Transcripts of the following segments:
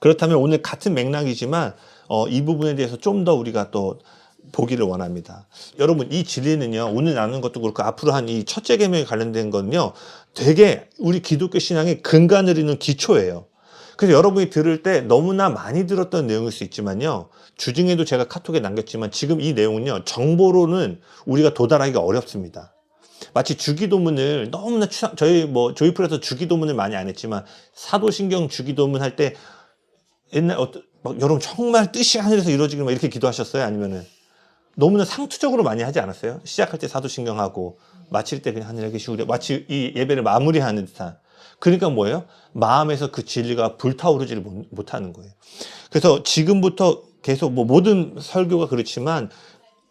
그렇다면 오늘 같은 맥락이지만 이 부분에 대해서 좀 더 우리가 또 보기를 원합니다. 여러분, 이 진리는요, 오늘 나누는 것도 그렇고 앞으로 한 이 첫째 계명에 관련된 거는요, 되게 우리 기독교 신앙의 근간을 잇는 기초예요. 그래서 여러분이 들을 때 너무나 많이 들었던 내용일 수 있지만요, 주중에도 제가 카톡에 남겼지만 지금 이 내용은요, 정보로는 우리가 도달하기가 어렵습니다. 마치 주기도문을 너무나 저희 조이풀에서 주기도문을 많이 안 했지만 사도신경 주기도문 할 때 옛날 막 여러분 정말 뜻이 하늘에서 이루어지길 막 이렇게 기도하셨어요? 아니면은 너무나 상투적으로 많이 하지 않았어요? 시작할 때 사도신경하고 마칠 때 그냥 하늘에 계시고 마치 이 예배를 마무리하는 듯한. 그러니까 뭐예요? 마음에서 그 진리가 불타오르지를 못하는 거예요. 그래서 지금부터 계속 모든 설교가 그렇지만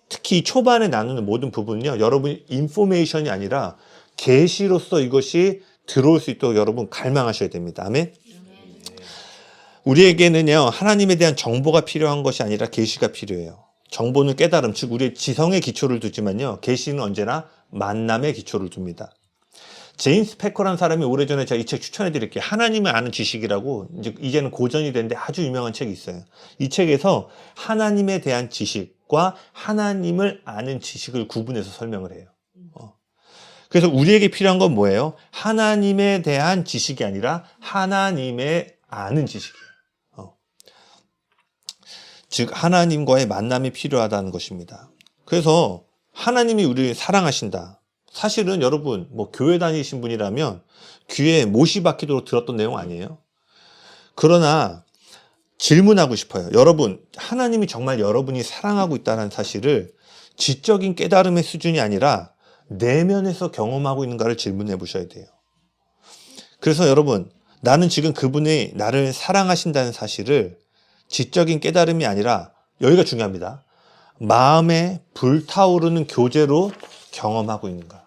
특히 초반에 나누는 모든 부분은요, 여러분 인포메이션이 아니라 계시로서 이것이 들어올 수 있도록 여러분 갈망하셔야 됩니다. 아멘. 우리에게는요, 하나님에 대한 정보가 필요한 것이 아니라 계시가 필요해요. 정보는 깨달음, 즉 우리의 지성의 기초를 두지만요, 계시는 언제나 만남의 기초를 둡니다. 제임스 패커라는 사람이 오래전에 제가 이 책 추천해 드릴게요. 하나님을 아는 지식이라고, 이제는 고전이 됐는데 아주 유명한 책이 있어요. 이 책에서 하나님에 대한 지식과 하나님을 아는 지식을 구분해서 설명을 해요. 그래서 우리에게 필요한 건 뭐예요? 하나님에 대한 지식이 아니라 하나님의 아는 지식이에요. 즉 하나님과의 만남이 필요하다는 것입니다. 그래서 하나님이 우리를 사랑하신다. 사실은 여러분 교회 다니신 분이라면 귀에 못이 박히도록 들었던 내용 아니에요? 그러나 질문하고 싶어요. 여러분, 하나님이 정말 여러분이 사랑하고 있다는 사실을 지적인 깨달음의 수준이 아니라 내면에서 경험하고 있는가를 질문해 보셔야 돼요. 그래서 여러분, 나는 지금 그분이 나를 사랑하신다는 사실을 지적인 깨달음이 아니라, 여기가 중요합니다, 마음에 불타오르는 교제로 경험하고 있는가.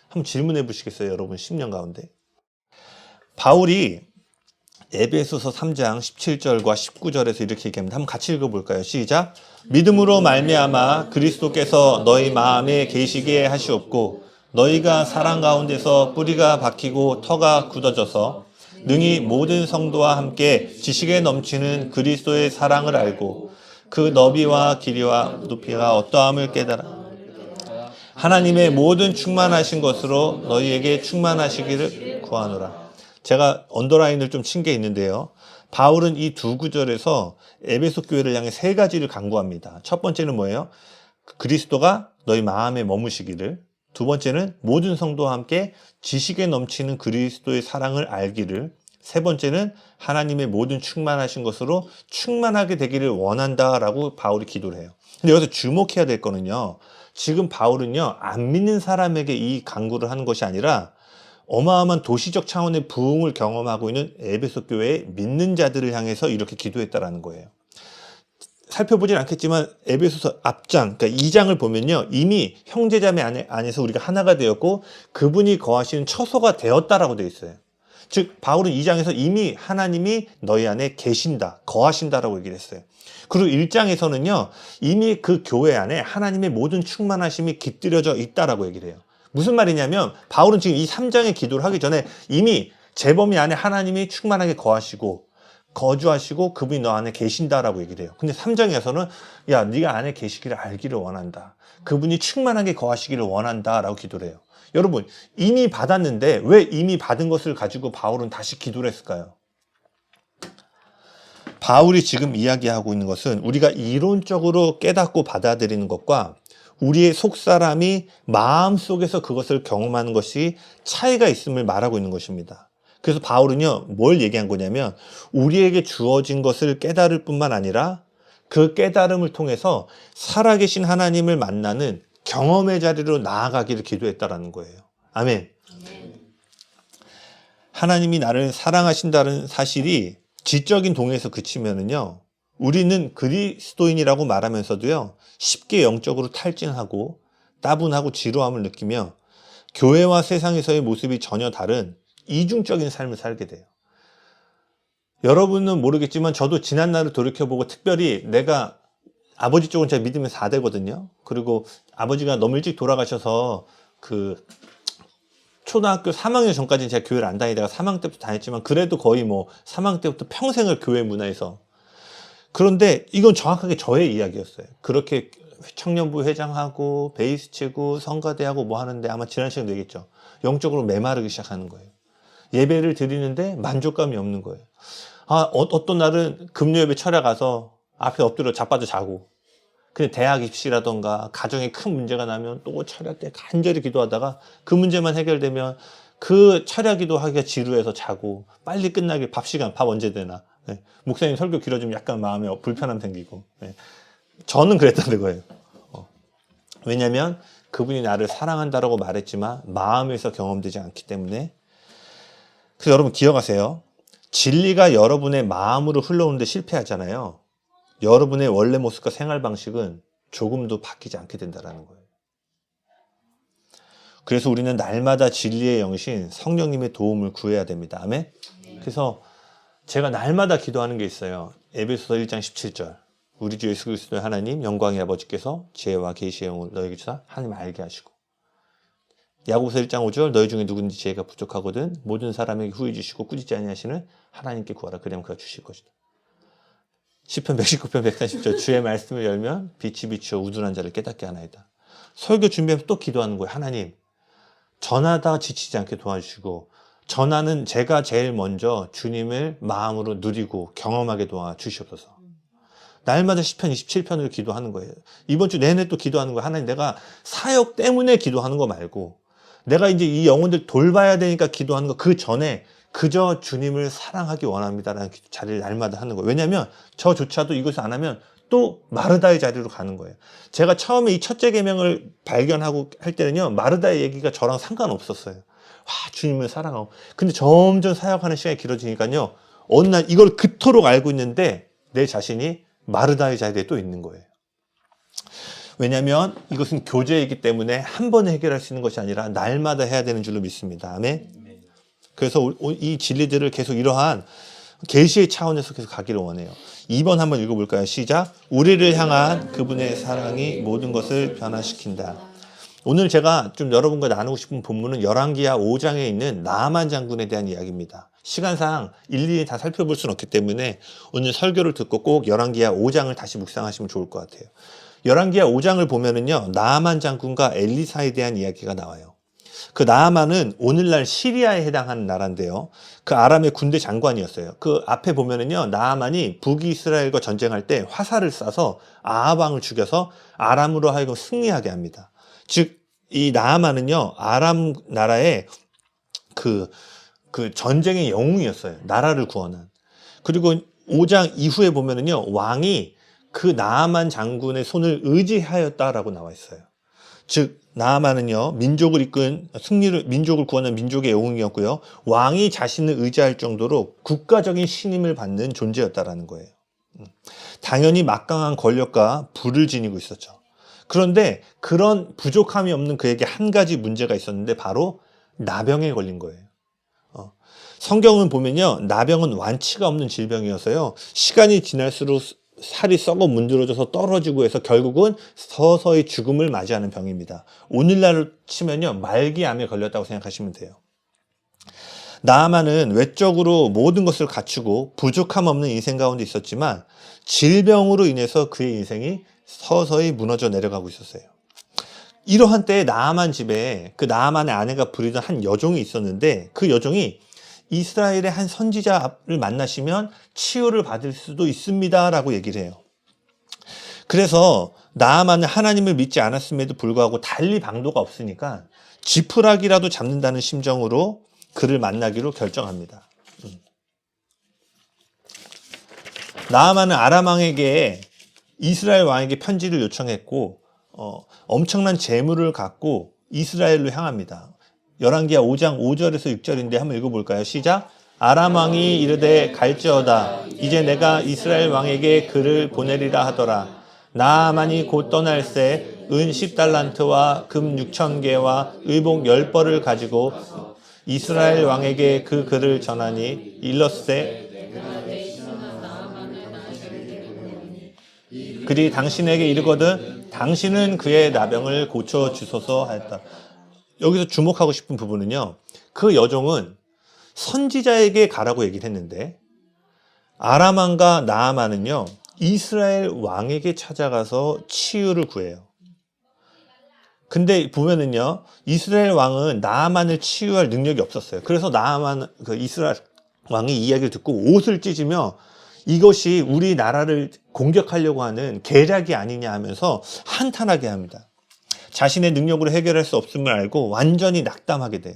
한번 질문해 보시겠어요? 여러분 10년 가운데. 바울이 에베소서 3장 17절과 19절에서 이렇게 얘기합니다. 한번 같이 읽어볼까요? 시작. 믿음으로 말미암아 그리스도께서 너희 마음에 계시게 하시옵고 너희가 사랑 가운데서 뿌리가 박히고 터가 굳어져서 능히 모든 성도와 함께 지식에 넘치는 그리스도의 사랑을 알고 그 너비와 길이와 높이가 어떠함을 깨달아 하나님의 모든 충만하신 것으로 너희에게 충만하시기를 구하노라. 제가 언더라인을 좀 친 게 있는데요. 바울은 이 두 구절에서 에베소 교회를 향해 세 가지를 강구합니다. 첫 번째는 뭐예요? 그리스도가 너희 마음에 머무시기를. 두 번째는 모든 성도와 함께 지식에 넘치는 그리스도의 사랑을 알기를. 세 번째는 하나님의 모든 충만하신 것으로 충만하게 되기를 원한다라고 바울이 기도를 해요. 근데 여기서 주목해야 될 거는요, 지금 바울은요, 안 믿는 사람에게 이 강구를 하는 것이 아니라 어마어마한 도시적 차원의 부흥을 경험하고 있는 에베소 교회의 믿는 자들을 향해서 이렇게 기도했다라는 거예요. 살펴보진 않겠지만 에베소서 앞장, 그러니까 2장을 보면요, 이미 형제자매 안에서 우리가 하나가 되었고 그분이 거하시는 처소가 되었다라고 되어 있어요. 즉 바울은 2장에서 이미 하나님이 너희 안에 계신다, 거하신다라고 얘기를 했어요. 그리고 1장에서는요, 이미 그 교회 안에 하나님의 모든 충만하심이 깃들여져 있다라고 얘기를 해요. 무슨 말이냐면 바울은 지금 이 3장의 기도를 하기 전에 이미 재범이 안에 하나님이 충만하게 거하시고 거주하시고 그분이 너 안에 계신다라고 얘기를 해요. 근데 3장에서는 야, 네가 안에 계시기를 알기를 원한다, 그분이 충만하게 거하시기를 원한다라고 기도를 해요. 여러분, 이미 받았는데 왜 이미 받은 것을 가지고 바울은 다시 기도를 했을까요? 바울이 지금 이야기하고 있는 것은 우리가 이론적으로 깨닫고 받아들이는 것과 우리의 속사람이 마음속에서 그것을 경험하는 것이 차이가 있음을 말하고 있는 것입니다. 그래서 바울은요, 뭘 얘기한 거냐면 우리에게 주어진 것을 깨달을 뿐만 아니라 그 깨달음을 통해서 살아계신 하나님을 만나는 경험의 자리로 나아가기를 기도했다라는 거예요. 아멘. 하나님이 나를 사랑하신다는 사실이 지적인 동의에서 그치면은요, 우리는 그리스도인이라고 말하면서도요, 쉽게 영적으로 탈진하고 따분하고 지루함을 느끼며 교회와 세상에서의 모습이 전혀 다른 이중적인 삶을 살게 돼요. 여러분은 모르겠지만 저도 지난 날을 돌이켜보고 특별히 내가 아버지 쪽은 제가 믿으면 4대거든요. 그리고 아버지가 너무 일찍 돌아가셔서 초등학교 3학년 전까지는 제가 교회를 안 다니다가 3학년 때부터 다녔지만 그래도 거의 뭐 3학년 때부터 평생을 교회 문화에서. 그런데 이건 정확하게 저의 이야기였어요. 그렇게 청년부 회장하고 베이스 치고 성가대하고 뭐 하는데 아마 지난 시간에 얘기했죠. 영적으로 메마르기 시작하는 거예요. 예배를 드리는데 만족감이 없는 거예요. 어떤 날은 금요예배 철야 가서 앞에 엎드려 자빠져 자고, 근데 대학 입시라던가 가정에 큰 문제가 나면 또 철야 때 간절히 기도하다가 그 문제만 해결되면 그 철야 기도하기가 지루해서 자고, 빨리 끝나길 밥 시간, 밥 언제 되나. 네. 목사님 설교 길어지면 약간 마음에 불편함 생기고. 네. 저는 그랬다는 거예요. 왜냐면 그분이 나를 사랑한다라고 말했지만 마음에서 경험되지 않기 때문에. 그래서 여러분 기억하세요. 진리가 여러분의 마음으로 흘러오는데 실패하잖아요. 여러분의 원래 모습과 생활 방식은 조금도 바뀌지 않게 된다는 거예요. 그래서 우리는 날마다 진리의 영신 성령님의 도움을 구해야 됩니다. 아멘? 그래서 제가 날마다 기도하는 게 있어요. 에베소서 1장 17절. 우리 주 예수 그리스도의 하나님 영광의 아버지께서 지혜와 계시의 영을 너에게 주사 하나님 알게 하시고, 야고보서 1장 5절 너희 중에 누구든지 지혜가 부족하거든 모든 사람에게 후히 주시고 꾸짖지 아니하시는 하나님께 구하라 그러면 그가 주실 것이다. 시편 119편 130절 주의 말씀을 열면 빛이 비추어 우둔한 자를 깨닫게 하나이다. 설교 준비하면서 또 기도하는 거예요. 하나님 전하다 지치지 않게 도와주시고, 전하는 제가 제일 먼저 주님을 마음으로 누리고 경험하게 도와주시옵소서. 날마다 시편 27편을 기도하는 거예요. 이번 주 내내 또 기도하는 거예요. 하나님 내가 사역 때문에 기도하는 거 말고 내가 이제 이 영혼들 돌봐야 되니까 기도하는 거 그 전에 그저 주님을 사랑하기 원합니다라는 자리를 날마다 하는 거예요. 왜냐하면 저조차도 이것을 안 하면 또 마르다의 자리로 가는 거예요. 제가 처음에 이 첫째 계명을 발견하고 할 때는요, 마르다의 얘기가 저랑 상관없었어요. 주님을 사랑하고. 근데 점점 사역하는 시간이 길어지니까요, 어느 날 이걸 그토록 알고 있는데 내 자신이 마르다의 자리에 또 있는 거예요. 왜냐하면 이것은 교제이기 때문에 한 번에 해결할 수 있는 것이 아니라 날마다 해야 되는 줄로 믿습니다. 아멘. 그래서 이 진리들을 계속 이러한 계시의 차원에서 계속 가기를 원해요. 2번 한번 읽어볼까요? 시작. 우리를 향한 그분의 사랑이 모든 것을 변화시킨다. 오늘 제가 좀 여러분과 나누고 싶은 본문은 열왕기하 5장에 있는 나아만 장군에 대한 이야기입니다. 시간상 일일이 다 살펴볼 수는 없기 때문에 오늘 설교를 듣고 꼭 열왕기하 5장을 다시 묵상하시면 좋을 것 같아요. 열왕기하 5장을 보면은요, 나아만 장군과 엘리사에 대한 이야기가 나와요. 그 나아만은 오늘날 시리아에 해당하는 나라인데요, 그 아람의 군대 장관이었어요. 그 앞에 보면은요, 나아만이 북이스라엘과 전쟁할 때 화살을 쏴서 아합 왕을 죽여서 아람으로 하여금 승리하게 합니다. 즉 이 나아만은요, 아람 나라의 그 전쟁의 영웅이었어요. 나라를 구원한. 그리고 5장 이후에 보면은요, 왕이 그 나아만 장군의 손을 의지하였다라고 나와 있어요. 즉 나아만은요, 민족을 이끈 민족을 구원한 민족의 영웅이었고요, 왕이 자신을 의지할 정도로 국가적인 신임을 받는 존재였다라는 거예요. 당연히 막강한 권력과 부를 지니고 있었죠. 그런데 그런 부족함이 없는 그에게 한 가지 문제가 있었는데 바로 나병에 걸린 거예요. 성경은 보면요, 나병은 완치가 없는 질병이어서요, 시간이 지날수록 살이 썩어 문드러져서 떨어지고 해서 결국은 서서히 죽음을 맞이하는 병입니다. 오늘날로 치면요, 말기암에 걸렸다고 생각하시면 돼요. 나아만은 외적으로 모든 것을 갖추고 부족함 없는 인생 가운데 있었지만 질병으로 인해서 그의 인생이 서서히 무너져 내려가고 있었어요. 이러한 때에 나아만 집에 그 나아만의 아내가 부리던 한 여종이 있었는데, 그 여종이 이스라엘의 한 선지자를 만나시면 치유를 받을 수도 있습니다 라고 얘기를 해요. 그래서 나아만은 하나님을 믿지 않았음에도 불구하고 달리 방도가 없으니까 지푸라기라도 잡는다는 심정으로 그를 만나기로 결정합니다. 나아만은 아람 왕에게, 이스라엘 왕에게 편지를 요청했고 엄청난 재물을 갖고 이스라엘로 향합니다. 열왕기하 5장 5절에서 6절인데 한번 읽어볼까요? 시작. 아람 왕이 이르되 갈지어다. 이제 내가 이스라엘 왕에게 그를 보내리라 하더라. 나아만이 곧 떠날새 은 10달란트와 금 6,000개와 의복 10벌을 가지고 이스라엘 왕에게 그 글을 전하니 일렀으되 그리 당신에게 이르거든 당신은 그의 나병을 고쳐 주소서 하였다. 여기서 주목하고 싶은 부분은요. 그 여종은 선지자에게 가라고 얘기를 했는데 아람 왕과 나아만은요. 이스라엘 왕에게 찾아가서 치유를 구해요. 근데 보면은요. 이스라엘 왕은 나아만을 치유할 능력이 없었어요. 그래서 나아만 그 이스라엘 왕이 이 이야기를 듣고 옷을 찢으며 이것이 우리나라를 공격하려고 하는 계략이 아니냐 하면서 한탄하게 합니다. 자신의 능력으로 해결할 수 없음을 알고 완전히 낙담하게 돼요.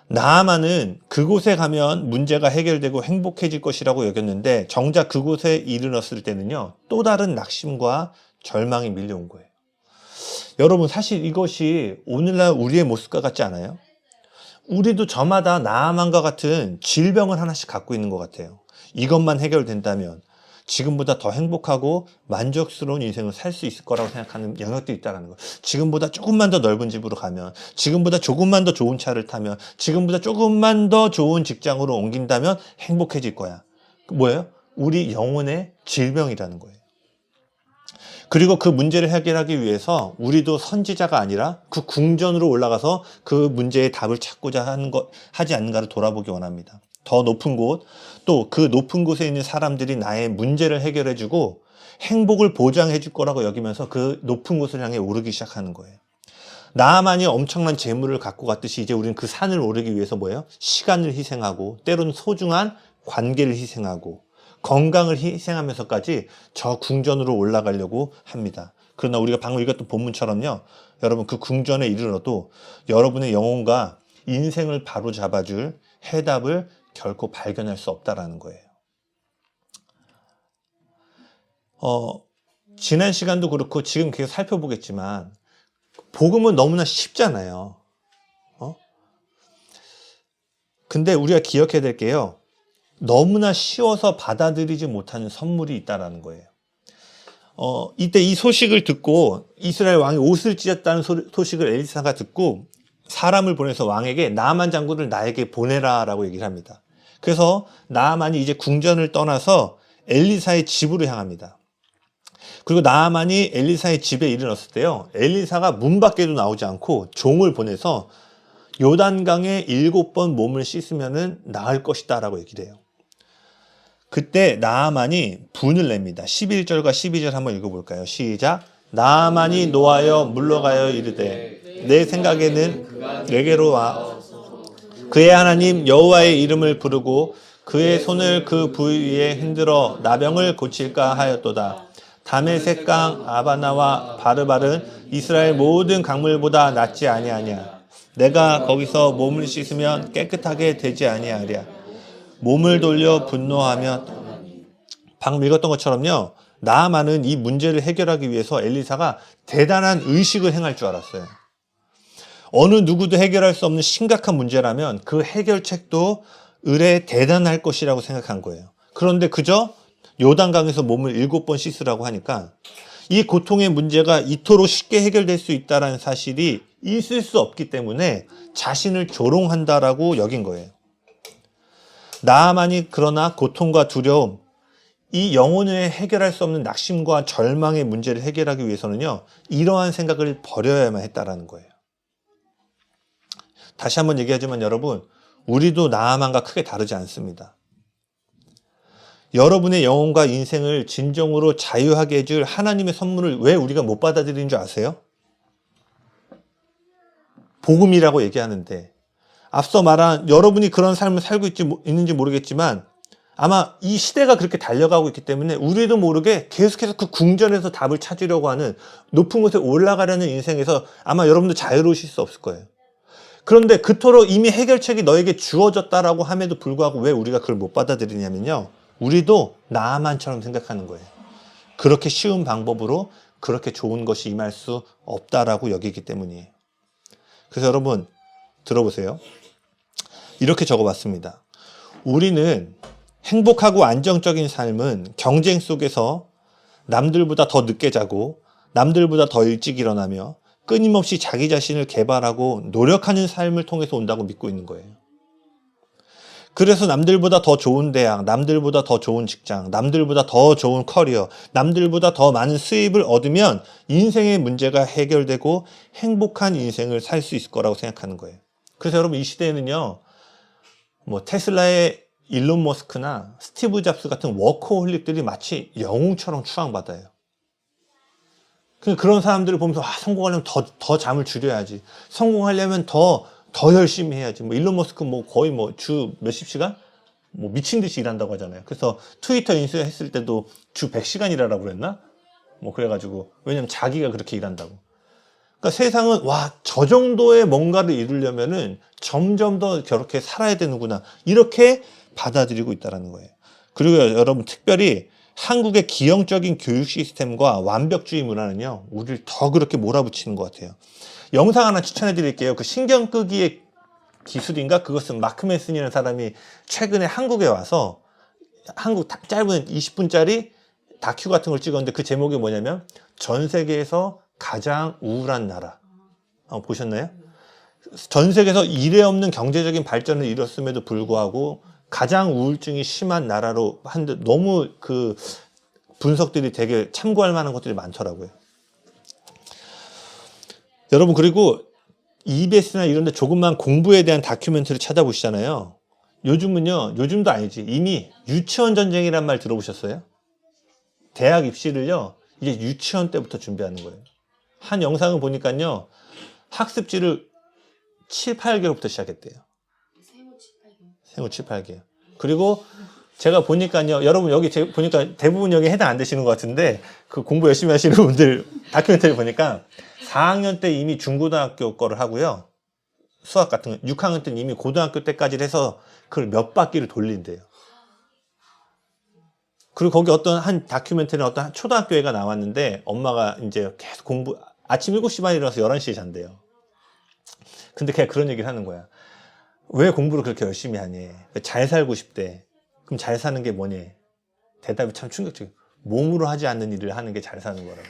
나아만은 그곳에 가면 문제가 해결되고 행복해질 것이라고 여겼는데 정작 그곳에 이르렀을 때는요. 또 다른 낙심과 절망이 밀려온 거예요. 여러분 사실 이것이 오늘날 우리의 모습과 같지 않아요? 우리도 저마다 나아만과 같은 질병을 하나씩 갖고 있는 것 같아요. 이것만 해결된다면 지금보다 더 행복하고 만족스러운 인생을 살 수 있을 거라고 생각하는 영역도 있다는 거. 지금보다 조금만 더 넓은 집으로 가면, 지금보다 조금만 더 좋은 차를 타면, 지금보다 조금만 더 좋은 직장으로 옮긴다면 행복해질 거야. 뭐예요? 우리 영혼의 질병이라는 거예요. 그리고 그 문제를 해결하기 위해서 우리도 선지자가 아니라 그 궁전으로 올라가서 그 문제의 답을 찾고자 하지 않는가를 돌아보기 원합니다. 더 높은 곳, 또 그 높은 곳에 있는 사람들이 나의 문제를 해결해주고 행복을 보장해줄 거라고 여기면서 그 높은 곳을 향해 오르기 시작하는 거예요. 나아만이 엄청난 재물을 갖고 갔듯이 이제 우리는 그 산을 오르기 위해서 뭐예요? 시간을 희생하고 때로는 소중한 관계를 희생하고 건강을 희생하면서까지 저 궁전으로 올라가려고 합니다. 그러나 우리가 방금 읽었던 본문처럼요. 여러분 그 궁전에 이르러도 여러분의 영혼과 인생을 바로잡아줄 해답을 결코 발견할 수 없다라는 거예요. 지난 시간도 그렇고 지금 계속 살펴보겠지만 복음은 너무나 쉽잖아요. 근데 우리가 기억해야 될 게요. 너무나 쉬워서 받아들이지 못하는 선물이 있다라는 거예요. 이때 이 소식을 듣고 이스라엘 왕이 옷을 찢었다는 소식을 엘리사가 듣고 사람을 보내서 왕에게 나아만 장군을 나에게 보내라라고 얘기를 합니다. 그래서 나아만이 이제 궁전을 떠나서 엘리사의 집으로 향합니다. 그리고 나아만이 엘리사의 집에 이르렀을 때요. 엘리사가 문 밖에도 나오지 않고 종을 보내서 요단강에 7번 몸을 씻으면 나을 것이다 라고 얘기를 해요. 그때 나아만이 분을 냅니다. 11절과 12절 한번 읽어볼까요? 시작. 나아만이 노하여 물러가여 이르되 내 생각에는 내게로 와 그의 하나님 여호와의 이름을 부르고 그의 손을 그 부위에 흔들어 나병을 고칠까 하였도다. 다메섹강 아바나와 바르발은 이스라엘 모든 강물보다 낫지 아니하냐. 내가 거기서 몸을 씻으면 깨끗하게 되지 아니하랴. 몸을 돌려 분노하면 방금 읽었던 것처럼요. 나아만은 이 문제를 해결하기 위해서 엘리사가 대단한 의식을 행할 줄 알았어요. 어느 누구도 해결할 수 없는 심각한 문제라면 그 해결책도 의뢰 대단할 것이라고 생각한 거예요. 그런데 그저 요단강에서 몸을 7번 씻으라고 하니까 이 고통의 문제가 이토록 쉽게 해결될 수 있다는 사실이 있을 수 없기 때문에 자신을 조롱한다라고 여긴 거예요. 나아만이 그러나 고통과 두려움, 이 영혼을 해결할 수 없는 낙심과 절망의 문제를 해결하기 위해서는요, 이러한 생각을 버려야만 했다라는 거예요. 다시 한번 얘기하지만 여러분, 우리도 나아만과 크게 다르지 않습니다. 여러분의 영혼과 인생을 진정으로 자유하게 해줄 하나님의 선물을 왜 우리가 못 받아들이는 줄 아세요? 복음이라고 얘기하는데 앞서 말한 여러분이 그런 삶을 살고 있는지 모르겠지만 아마 이 시대가 그렇게 달려가고 있기 때문에 우리도 모르게 계속해서 그 궁전에서 답을 찾으려고 하는 높은 곳에 올라가려는 인생에서 아마 여러분도 자유로우실 수 없을 거예요. 그런데 그토록 이미 해결책이 너에게 주어졌다라고 함에도 불구하고 왜 우리가 그걸 못 받아들이냐면요. 우리도 나아만처럼 생각하는 거예요. 그렇게 쉬운 방법으로 그렇게 좋은 것이 임할 수 없다라고 여기기 때문이에요. 그래서 여러분 들어보세요. 이렇게 적어봤습니다. 우리는 행복하고 안정적인 삶은 경쟁 속에서 남들보다 더 늦게 자고 남들보다 더 일찍 일어나며 끊임없이 자기 자신을 개발하고 노력하는 삶을 통해서 온다고 믿고 있는 거예요. 그래서 남들보다 더 좋은 대학, 남들보다 더 좋은 직장, 남들보다 더 좋은 커리어, 남들보다 더 많은 수입을 얻으면 인생의 문제가 해결되고 행복한 인생을 살 수 있을 거라고 생각하는 거예요. 그래서 여러분 이 시대에는요, 뭐 테슬라의 일론 머스크나 스티브 잡스 같은 워커홀릭들이 마치 영웅처럼 추앙받아요. 그런 사람들을 보면서 성공하려면 더 잠을 줄여야지. 성공하려면 더 열심히 해야지. 뭐 일론 머스크 뭐 거의 뭐 주 몇십 시간? 뭐 미친 듯이 일한다고 하잖아요. 그래서 트위터 인수했을 때도 주 100시간 일하라고 그랬나? 뭐 그래가지고 왜냐면 자기가 그렇게 일한다고. 그러니까 세상은 저 정도의 뭔가를 이루려면은 점점 더 저렇게 살아야 되는구나. 이렇게 받아들이고 있다는 거예요. 그리고 여러분 특별히 한국의 기형적인 교육 시스템과 완벽주의 문화는요, 우리를 더 그렇게 몰아붙이는 것 같아요. 영상 하나 추천해 드릴게요. 그 신경 끄기의 기술인가? 그것은 마크 맨슨이라는 사람이 최근에 한국에 와서 한국 짧은 20분짜리 다큐 같은 걸 찍었는데 그 제목이 뭐냐면 전 세계에서 가장 우울한 나라. 보셨나요? 전 세계에서 이례 없는 경제적인 발전을 이뤘음에도 불구하고 가장 우울증이 심한 나라로 한데 너무 그 분석들이 되게 참고할 만한 것들이 많더라고요. 여러분 그리고 EBS나 이런 데 조금만 공부에 대한 다큐멘터리 찾아보시잖아요. 요즘도 아니지. 이미 유치원 전쟁이란 말 들어보셨어요? 대학 입시를요, 이제 유치원 때부터 준비하는 거예요. 한 영상을 보니까요, 학습지를 7, 8개월부터 시작했대요. 생후 7, 8개월. 그리고 제가 보니까요, 여러분 여기 보니까 대부분 여기 해당 안 되시는 것 같은데, 그 공부 열심히 하시는 분들 다큐멘터리 보니까 4학년 때 이미 중고등학교 거를 하고요. 수학 같은 거 6학년 때는 이미 고등학교 때까지 해서 그걸 몇 바퀴를 돌린대요. 그리고 거기 어떤 한 다큐멘터리는 어떤 한 초등학교 애가 나왔는데 엄마가 이제 계속 아침 7시 반에 일어나서 11시에 잔대요. 근데 걔가 그런 얘기를 하는 거야. 왜 공부를 그렇게 열심히 하니? 잘 살고 싶대. 그럼 잘 사는 게 뭐니? 대답이 참 충격적이에요. 몸으로 하지 않는 일을 하는 게 잘 사는 거라고.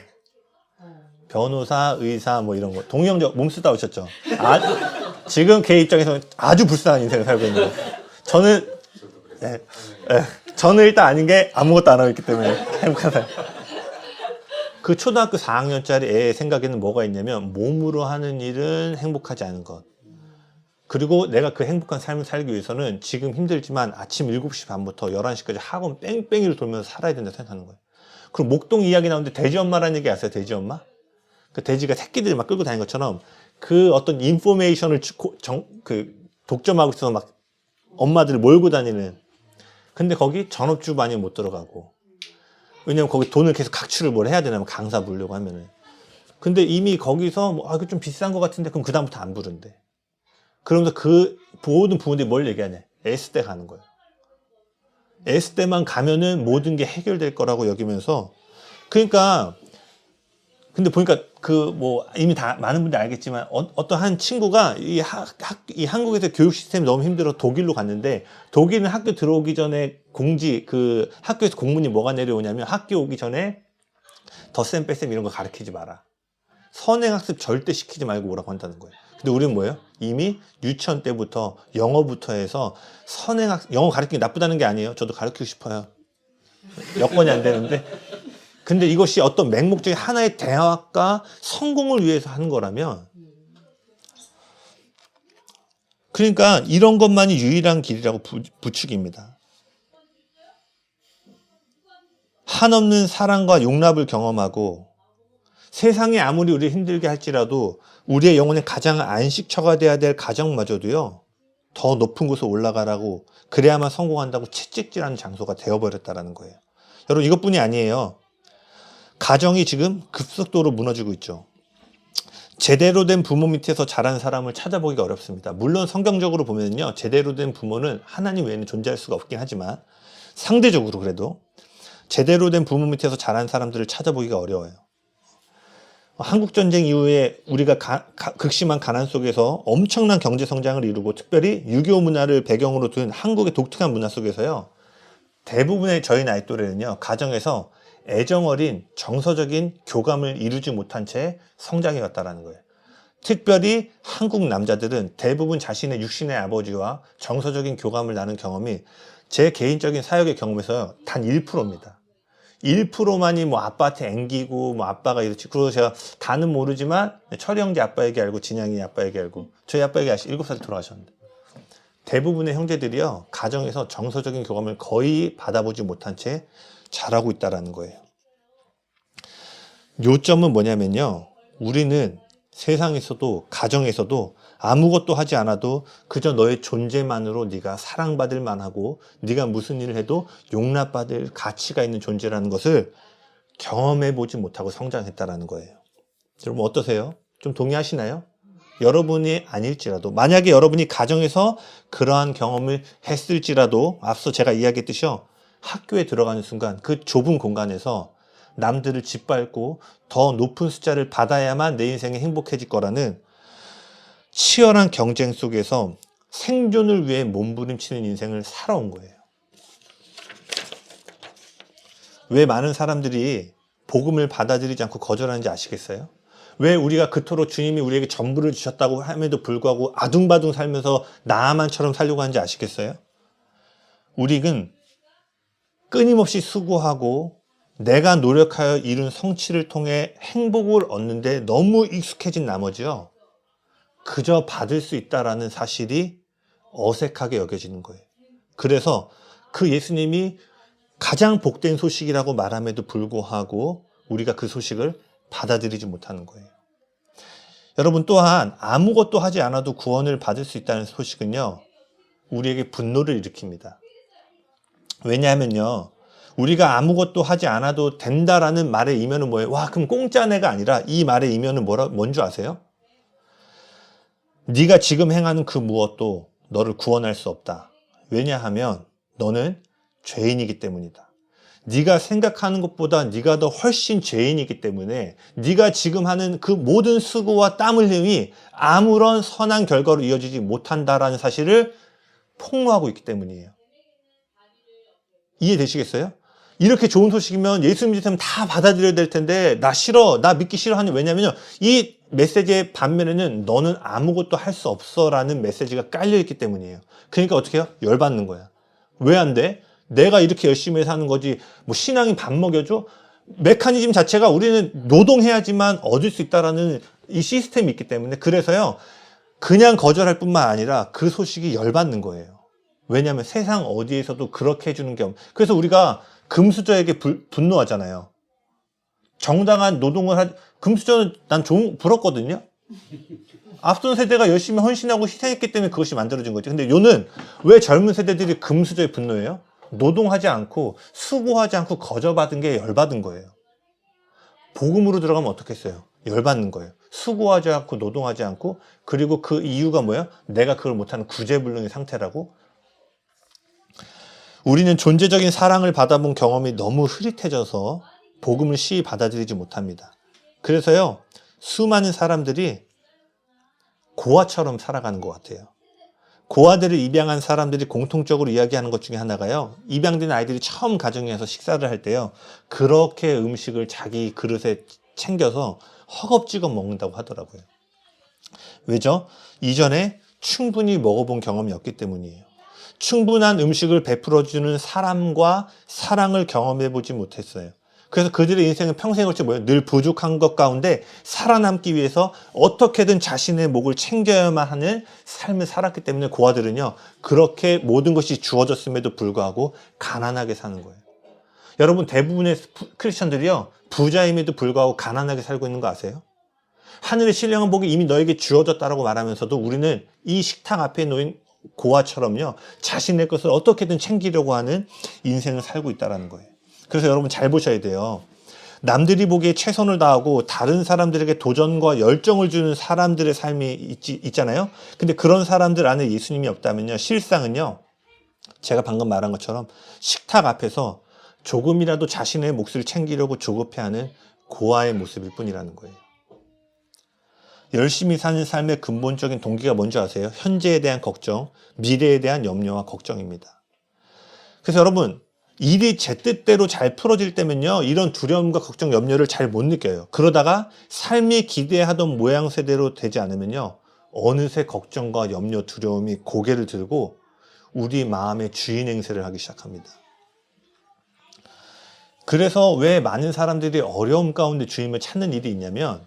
변호사, 의사 뭐 이런 거. 동영적 몸 쓰다 오셨죠? 지금 걔 입장에서는 아주 불쌍한 인생을 살고 있는 거예요. 저는 일단 아닌 게 아무것도 안 하고 있기 때문에 행복한 삶. 그 초등학교 4학년짜리 애의 생각에는 뭐가 있냐면 몸으로 하는 일은 행복하지 않은 것. 그리고 내가 그 행복한 삶을 살기 위해서는 지금 힘들지만 아침 7시 반부터 11시까지 학원 뺑뺑이를 돌면서 살아야 된다고 생각하는 거예요. 그럼 목동 이야기 나오는데 돼지 엄마라는 얘기 아세요? 돼지 엄마? 그 돼지가 새끼들 막 끌고 다니는 것처럼 그 어떤 인포메이션을 독점하고 있어서 막 엄마들을 몰고 다니는. 근데 거기 전업주 많이 못 들어가고. 왜냐면 거기 돈을 계속 각출을 뭘 해야 되냐면 강사 부르려고 하면은. 근데 이미 거기서 이거 좀 비싼 것 같은데 그럼 그다음부터 안 부른대. 그러면서 그 모든 부모들이 뭘 얘기하냐? S대 가는 거예요. S대만 가면은 모든 게 해결될 거라고 여기면서. 그러니까 근데 보니까 이미 다 많은 분들이 알겠지만 어떤 한 친구가 이 한국에서 교육 시스템이 너무 힘들어 독일로 갔는데, 독일은 학교 들어오기 전에 학교에서 공문이 뭐가 내려오냐면 학교 오기 전에 덧셈 뺄셈 이런 거 가르치지 마라. 선행학습 절대 시키지 말고 오라고 한다는 거예요. 근데 우리는 뭐예요? 이미 유치원 때부터 영어부터 해서 영어 가르치기 나쁘다는 게 아니에요. 저도 가르치고 싶어요. 여건이 안 되는데. 근데 이것이 어떤 맹목적인 하나의 대학과 성공을 위해서 하는 거라면, 그러니까 이런 것만이 유일한 길이라고 부추깁니다. 한없는 사랑과 용납을 경험하고 세상이 아무리 우리를 힘들게 할지라도 우리의 영혼의 가장 안식처가 돼야 될 가정마저도요, 더 높은 곳에 올라가라고, 그래야만 성공한다고 채찍질하는 장소가 되어버렸다는 거예요. 여러분 이것뿐이 아니에요. 가정이 지금 급속도로 무너지고 있죠. 제대로 된 부모 밑에서 자란 사람을 찾아보기가 어렵습니다. 물론 성경적으로 보면요, 제대로 된 부모는 하나님 외에는 존재할 수가 없긴 하지만 상대적으로 그래도 제대로 된 부모 밑에서 자란 사람들을 찾아보기가 어려워요. 한국전쟁 이후에 우리가 극심한 가난 속에서 엄청난 경제 성장을 이루고 특별히 6.25 문화를 배경으로 둔 한국의 독특한 문화 속에서요, 대부분의 저희 나이 또래는요, 가정에서 애정어린 정서적인 교감을 이루지 못한 채 성장해 왔다는 거예요. 특별히 한국 남자들은 대부분 자신의 육신의 아버지와 정서적인 교감을 나눈 경험이 제 개인적인 사역의 경험에서 단 1%입니다. 1%만이 뭐 아빠한테 앵기고 뭐 아빠가 이렇지. 그리고 제가 다는 모르지만 철이 형제 아빠 얘기 알고 진양이 아빠 얘기 알고 저희 아빠 얘기 7살 돌아가셨는데 대부분의 형제들이요 가정에서 정서적인 교감을 거의 받아보지 못한 채 자라고 있다는 거예요. 요점은 뭐냐면요, 우리는 세상에서도 가정에서도 아무것도 하지 않아도 그저 너의 존재만으로 네가 사랑받을 만하고 네가 무슨 일을 해도 용납받을 가치가 있는 존재라는 것을 경험해보지 못하고 성장했다는 거예요. 여러분 어떠세요? 좀 동의하시나요? 여러분이 아닐지라도, 만약에 여러분이 가정에서 그러한 경험을 했을지라도 앞서 제가 이야기했듯이요, 학교에 들어가는 순간 그 좁은 공간에서 남들을 짓밟고 더 높은 숫자를 받아야만 내 인생이 행복해질 거라는 치열한 경쟁 속에서 생존을 위해 몸부림치는 인생을 살아온 거예요. 왜 많은 사람들이 복음을 받아들이지 않고 거절하는지 아시겠어요? 왜 우리가 그토록 주님이 우리에게 전부를 주셨다고 함에도 불구하고 아둥바둥 살면서 나만처럼 살려고 하는지 아시겠어요? 우리는 끊임없이 수고하고 내가 노력하여 이룬 성취를 통해 행복을 얻는데 너무 익숙해진 나머지요, 그저 받을 수 있다라는 사실이 어색하게 여겨지는 거예요. 그래서 그 예수님이 가장 복된 소식이라고 말함에도 불구하고 우리가 그 소식을 받아들이지 못하는 거예요. 여러분 또한 아무것도 하지 않아도 구원을 받을 수 있다는 소식은요, 우리에게 분노를 일으킵니다. 왜냐하면요, 우리가 아무것도 하지 않아도 된다라는 말의 이면은 뭐예요? 와, 그럼 공짜네가 아니라 이 말의 이면은 뭔지 아세요? 네가 지금 행하는 그 무엇도 너를 구원할 수 없다. 왜냐하면 너는 죄인이기 때문이다. 네가 생각하는 것보다 네가 더 훨씬 죄인이기 때문에 네가 지금 하는 그 모든 수고와 땀 흘림이 아무런 선한 결과로 이어지지 못한다라는 사실을 폭로하고 있기 때문이에요. 이해되시겠어요? 이렇게 좋은 소식이면 예수 믿으면 다 받아들여야 될 텐데 나 싫어, 나 믿기 싫어하는, 왜냐면요, 이 메시지의 반면에는 너는 아무것도 할 수 없어 라는 메시지가 깔려있기 때문이에요. 그러니까 어떻게 해요? 열받는 거야. 왜 안 돼? 내가 이렇게 열심히 사는 거지 뭐 신앙이 밥 먹여줘? 메커니즘 자체가 우리는 노동해야지만 얻을 수 있다라는 이 시스템이 있기 때문에, 그래서요 그냥 거절할 뿐만 아니라 그 소식이 열받는 거예요. 왜냐하면 세상 어디에서도 그렇게 해주는 게 그래서 우리가 금수저에게 분노하잖아요. 정당한 노동을 금수저는 난 부럽거든요. 앞선 세대가 열심히 헌신하고 희생했기 때문에 그것이 만들어진 거죠. 근데 요는 왜 젊은 세대들이 금수저에 분노해요? 노동하지 않고 수고하지 않고 거저받은 게 열받은 거예요. 복음으로 들어가면 어떻겠어요? 열받는 거예요. 수고하지 않고 노동하지 않고, 그리고 그 이유가 뭐예요? 내가 그걸 못하는 구제불능의 상태라고? 우리는 존재적인 사랑을 받아본 경험이 너무 흐릿해져서 복음을 시히 받아들이지 못합니다. 그래서요, 수많은 사람들이 고아처럼 살아가는 것 같아요. 고아들을 입양한 사람들이 공통적으로 이야기하는 것 중에 하나가요, 입양된 아이들이 처음 가정에 와서 식사를 할 때요, 그렇게 음식을 자기 그릇에 챙겨서 허겁지겁 먹는다고 하더라고요. 왜죠? 이전에 충분히 먹어본 경험이 없기 때문이에요. 충분한 음식을 베풀어주는 사람과 사랑을 경험해보지 못했어요. 그래서 그들의 인생은 평생에 걸쳐 뭐예요? 늘 부족한 것 가운데 살아남기 위해서 어떻게든 자신의 목을 챙겨야만 하는 삶을 살았기 때문에 고아들은요, 그렇게 모든 것이 주어졌음에도 불구하고 가난하게 사는 거예요. 여러분 대부분의 크리스천들이요, 부자임에도 불구하고 가난하게 살고 있는 거 아세요? 하늘의 신령한 복이 이미 너에게 주어졌다라고 말하면서도 우리는 이 식탁 앞에 놓인 고아처럼요, 자신의 것을 어떻게든 챙기려고 하는 인생을 살고 있다는 거예요. 그래서 여러분 잘 보셔야 돼요. 남들이 보기에 최선을 다하고 다른 사람들에게 도전과 열정을 주는 사람들의 삶이 있잖아요. 근데 그런 사람들 안에 예수님이 없다면요, 실상은요, 제가 방금 말한 것처럼 식탁 앞에서 조금이라도 자신의 몫을 챙기려고 조급해하는 고아의 모습일 뿐이라는 거예요. 열심히 사는 삶의 근본적인 동기가 뭔지 아세요? 현재에 대한 걱정, 미래에 대한 염려와 걱정입니다. 그래서 여러분, 일이 제 뜻대로 잘 풀어질 때면요, 이런 두려움과 걱정, 염려를 잘 못 느껴요. 그러다가 삶이 기대하던 모양새대로 되지 않으면요, 어느새 걱정과 염려, 두려움이 고개를 들고 우리 마음의 주인 행세를 하기 시작합니다. 그래서 왜 많은 사람들이 어려움 가운데 주님을 찾는 일이 있냐면,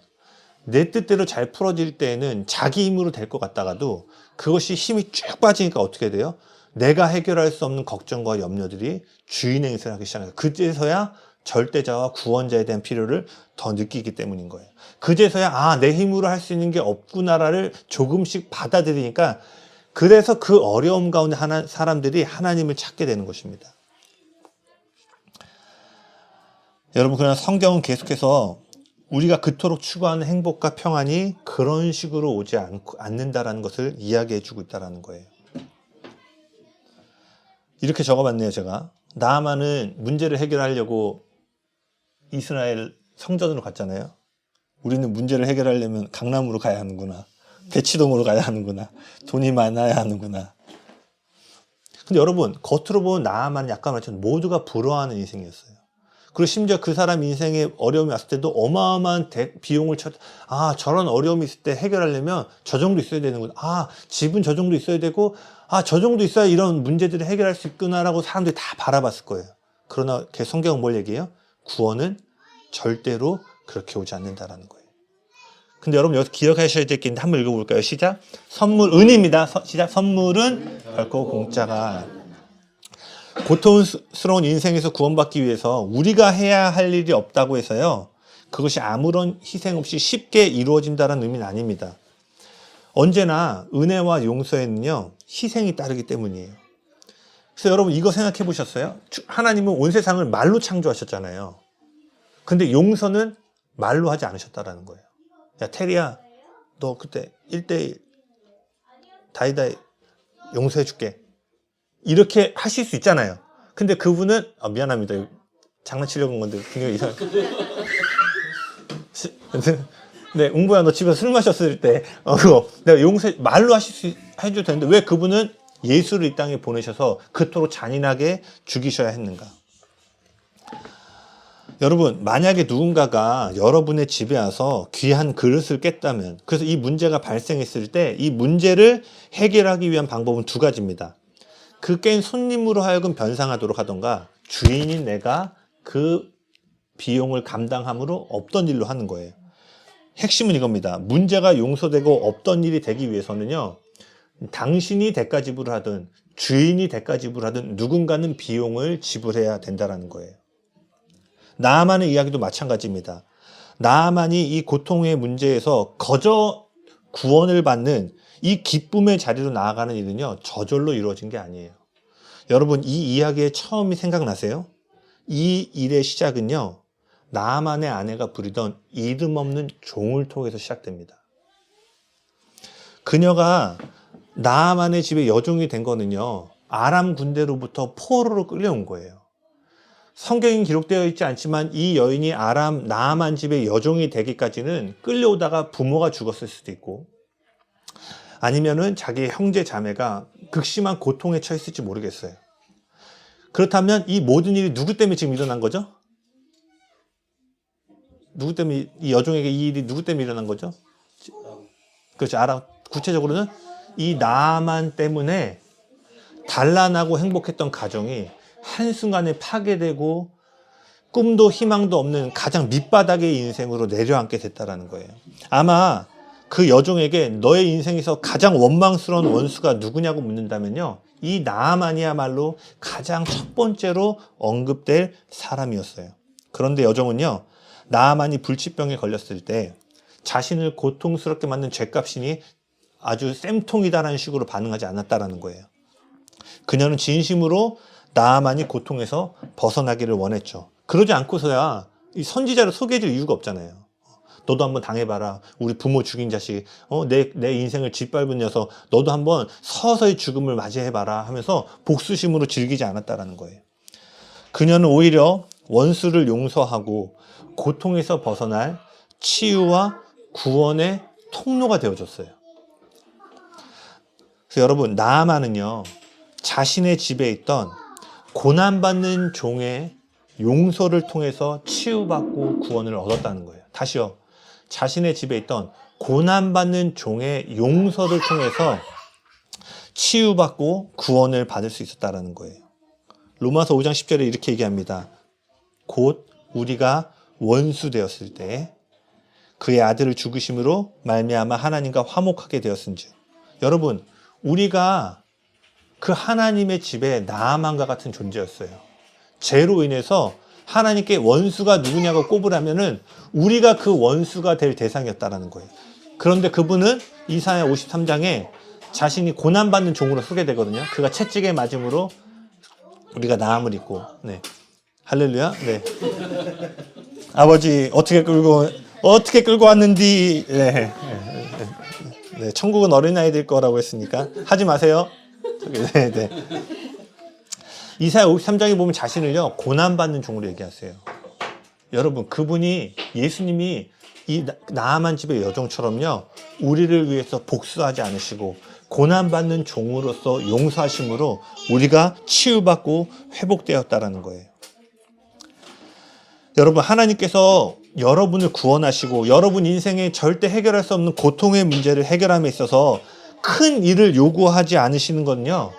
내 뜻대로 잘 풀어질 때에는 자기 힘으로 될 것 같다가도 그것이 힘이 쭉 빠지니까 어떻게 돼요? 내가 해결할 수 없는 걱정과 염려들이 주인 행세를 하기 시작해요. 그제서야 절대자와 구원자에 대한 필요를 더 느끼기 때문인 거예요. 그제서야 내 힘으로 할 수 있는 게 없구나를 조금씩 받아들이니까, 그래서 그 어려움 가운데 사람들이 하나님을 찾게 되는 것입니다. 여러분, 그러나 성경은 계속해서 우리가 그토록 추구하는 행복과 평안이 그런 식으로 오지 않는다라는 것을 이야기해 주고 있다는 거예요. 이렇게 적어봤네요, 제가. 나아만은 문제를 해결하려고 이스라엘 성전으로 갔잖아요. 우리는 문제를 해결하려면 강남으로 가야 하는구나. 대치동으로 가야 하는구나. 돈이 많아야 하는구나. 근데 여러분, 겉으로 보면 나아만은 약간 말처럼 모두가 부러워하는 인생이었어요. 그리고 심지어 그 사람 인생에 어려움이 왔을 때도 어마어마한 비용을 저런 어려움이 있을 때 해결하려면 저 정도 있어야 되는구나. 집은 저 정도 있어야 되고, 저 정도 있어야 이런 문제들을 해결할 수 있구나라고 사람들이 다 바라봤을 거예요. 그러나 성경은 뭘 얘기해요? 구원은 절대로 그렇게 오지 않는다라는 거예요. 근데 여러분, 여기서 기억하셔야 될 게 있는데 한번 읽어볼까요? 시작. 선물, 은입니다. 시작. 선물은 결코 공짜가. 고통스러운 인생에서 구원받기 위해서 우리가 해야 할 일이 없다고 해서요, 그것이 아무런 희생 없이 쉽게 이루어진다는 의미는 아닙니다. 언제나 은혜와 용서에는요, 희생이 따르기 때문이에요. 그래서 여러분, 이거 생각해 보셨어요? 하나님은 온 세상을 말로 창조하셨잖아요. 근데 용서는 말로 하지 않으셨다라는 거예요. 야, 테리야, 너 그때 1대1 다이다이 용서해 줄게. 이렇게 하실 수 있잖아요. 근데 그분은 미안합니다. 장난치려고 한 건데 굉장히 이상해. 네, 웅보야, 너 집에서 술 마셨을 때 그거 내가 말로 해줘도 되는데 왜 그분은 예수를 이 땅에 보내셔서 그토록 잔인하게 죽이셔야 했는가? 여러분, 만약에 누군가가 여러분의 집에 와서 귀한 그릇을 깼다면, 그래서 이 문제가 발생했을 때 이 문제를 해결하기 위한 방법은 두 가지입니다. 그 깬 손님으로 하여금 변상하도록 하던가, 주인인 내가 그 비용을 감당함으로 없던 일로 하는 거예요. 핵심은 이겁니다. 문제가 용서되고 없던 일이 되기 위해서는요, 당신이 대가 지불을 하든 주인이 대가 지불을 하든 누군가는 비용을 지불해야 된다는 거예요. 나아만의 이야기도 마찬가지입니다. 나아만이 이 고통의 문제에서 거저 구원을 받는 이 기쁨의 자리로 나아가는 일은요, 저절로 이루어진 게 아니에요. 여러분, 이 이야기의 처음이 생각나세요? 이 일의 시작은요, 나아만의 아내가 부리던 이름 없는 종을 통해서 시작됩니다. 그녀가 나아만의 집에 여종이 된 거는요, 아람 군대로부터 포로로 끌려온 거예요. 성경에 기록되어 있지 않지만 이 여인이 나아만 집의 여종이 되기까지는 끌려오다가 부모가 죽었을 수도 있고, 아니면은 자기의 형제 자매가 극심한 고통에 처했을지 모르겠어요. 그렇다면 이 모든 일이 누구 때문에 지금 일어난 거죠? 누구 때문에, 이 여종에게 이 일이 누구 때문에 일어난 거죠? 그렇죠. 구체적으로는 이 나아만 때문에 단란하고 행복했던 가정이 한순간에 파괴되고 꿈도 희망도 없는 가장 밑바닥의 인생으로 내려앉게 됐다는 거예요. 아마 그 여종에게 너의 인생에서 가장 원망스러운 원수가 누구냐고 묻는다면요, 이 나아만이야말로 가장 첫 번째로 언급될 사람이었어요. 그런데 여종은요, 나아만이 불치병에 걸렸을 때 자신을 고통스럽게 만든 죗값이니 아주 쌤통이다라는 식으로 반응하지 않았다라는 거예요. 그녀는 진심으로 나아만이 고통에서 벗어나기를 원했죠. 그러지 않고서야 이 선지자를 소개해줄 이유가 없잖아요. 너도 한번 당해봐라. 우리 부모 죽인 자식, 내 인생을 짓밟은 녀석, 너도 한번 서서히 죽음을 맞이해봐라 하면서 복수심으로 즐기지 않았다라는 거예요. 그녀는 오히려 원수를 용서하고 고통에서 벗어날 치유와 구원의 통로가 되어줬어요. 그래서 여러분, 나아만은요, 자신의 집에 있던 고난받는 종의 용서를 통해서 치유받고 구원을 얻었다는 거예요. 다시요. 자신의 집에 있던 고난받는 종의 용서를 통해서 치유받고 구원을 받을 수 있었다는 거예요. 로마서 5장 10절에 이렇게 얘기합니다. 곧 우리가 원수 되었을 때 그의 아들을 죽으심으로 말미암아 하나님과 화목하게 되었은즉. 여러분, 우리가 그 하나님의 집에 나아만과 같은 존재였어요. 죄로 인해서 하나님께 원수가 누구냐고 꼽으라면은 우리가 그 원수가 될 대상이었다라는 거예요. 그런데 그분은 이사야 53장에 자신이 고난받는 종으로 소개되거든요. 그가 채찍에 맞음으로 우리가 나음을 입고, 네. 할렐루야. 네. 아버지 어떻게 끌고 왔는지, 네. 네. 천국은 어린아이들 거라고 했으니까 하지 마세요. 네, 네. 이사야 53장에 보면 자신을요 고난받는 종으로 얘기하세요. 여러분, 그분이, 예수님이 이 나아만 집의 여종처럼요 우리를 위해서 복수하지 않으시고 고난받는 종으로서 용서하심으로 우리가 치유받고 회복되었다라는 거예요. 여러분, 하나님께서 여러분을 구원하시고 여러분 인생에 절대 해결할 수 없는 고통의 문제를 해결함에 있어서 큰 일을 요구하지 않으시는 건요,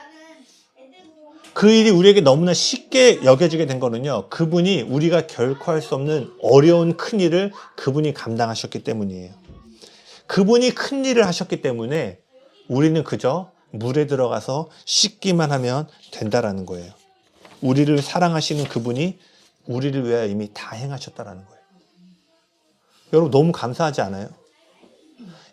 그 일이 우리에게 너무나 쉽게 여겨지게 된 거는요, 그분이 우리가 결코 할 수 없는 어려운 큰 일을 그분이 감당하셨기 때문이에요. 그분이 큰 일을 하셨기 때문에 우리는 그저 물에 들어가서 씻기만 하면 된다라는 거예요. 우리를 사랑하시는 그분이 우리를 위하여 이미 다 행하셨다라는 거예요. 여러분, 너무 감사하지 않아요?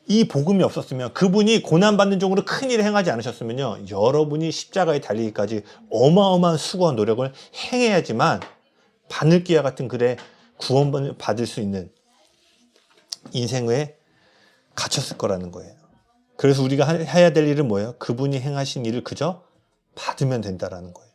이 복음이 없었으면, 그분이 고난받는 종으로 큰 일을 행하지 않으셨으면요, 여러분이 십자가에 달리기까지 어마어마한 수고와 노력을 행해야지만 바늘기와 같은 글에 구원을 받을 수 있는 인생에 갇혔을 거라는 거예요. 그래서 우리가 해야 될 일은 뭐예요? 그분이 행하신 일을 그저 받으면 된다라는 거예요.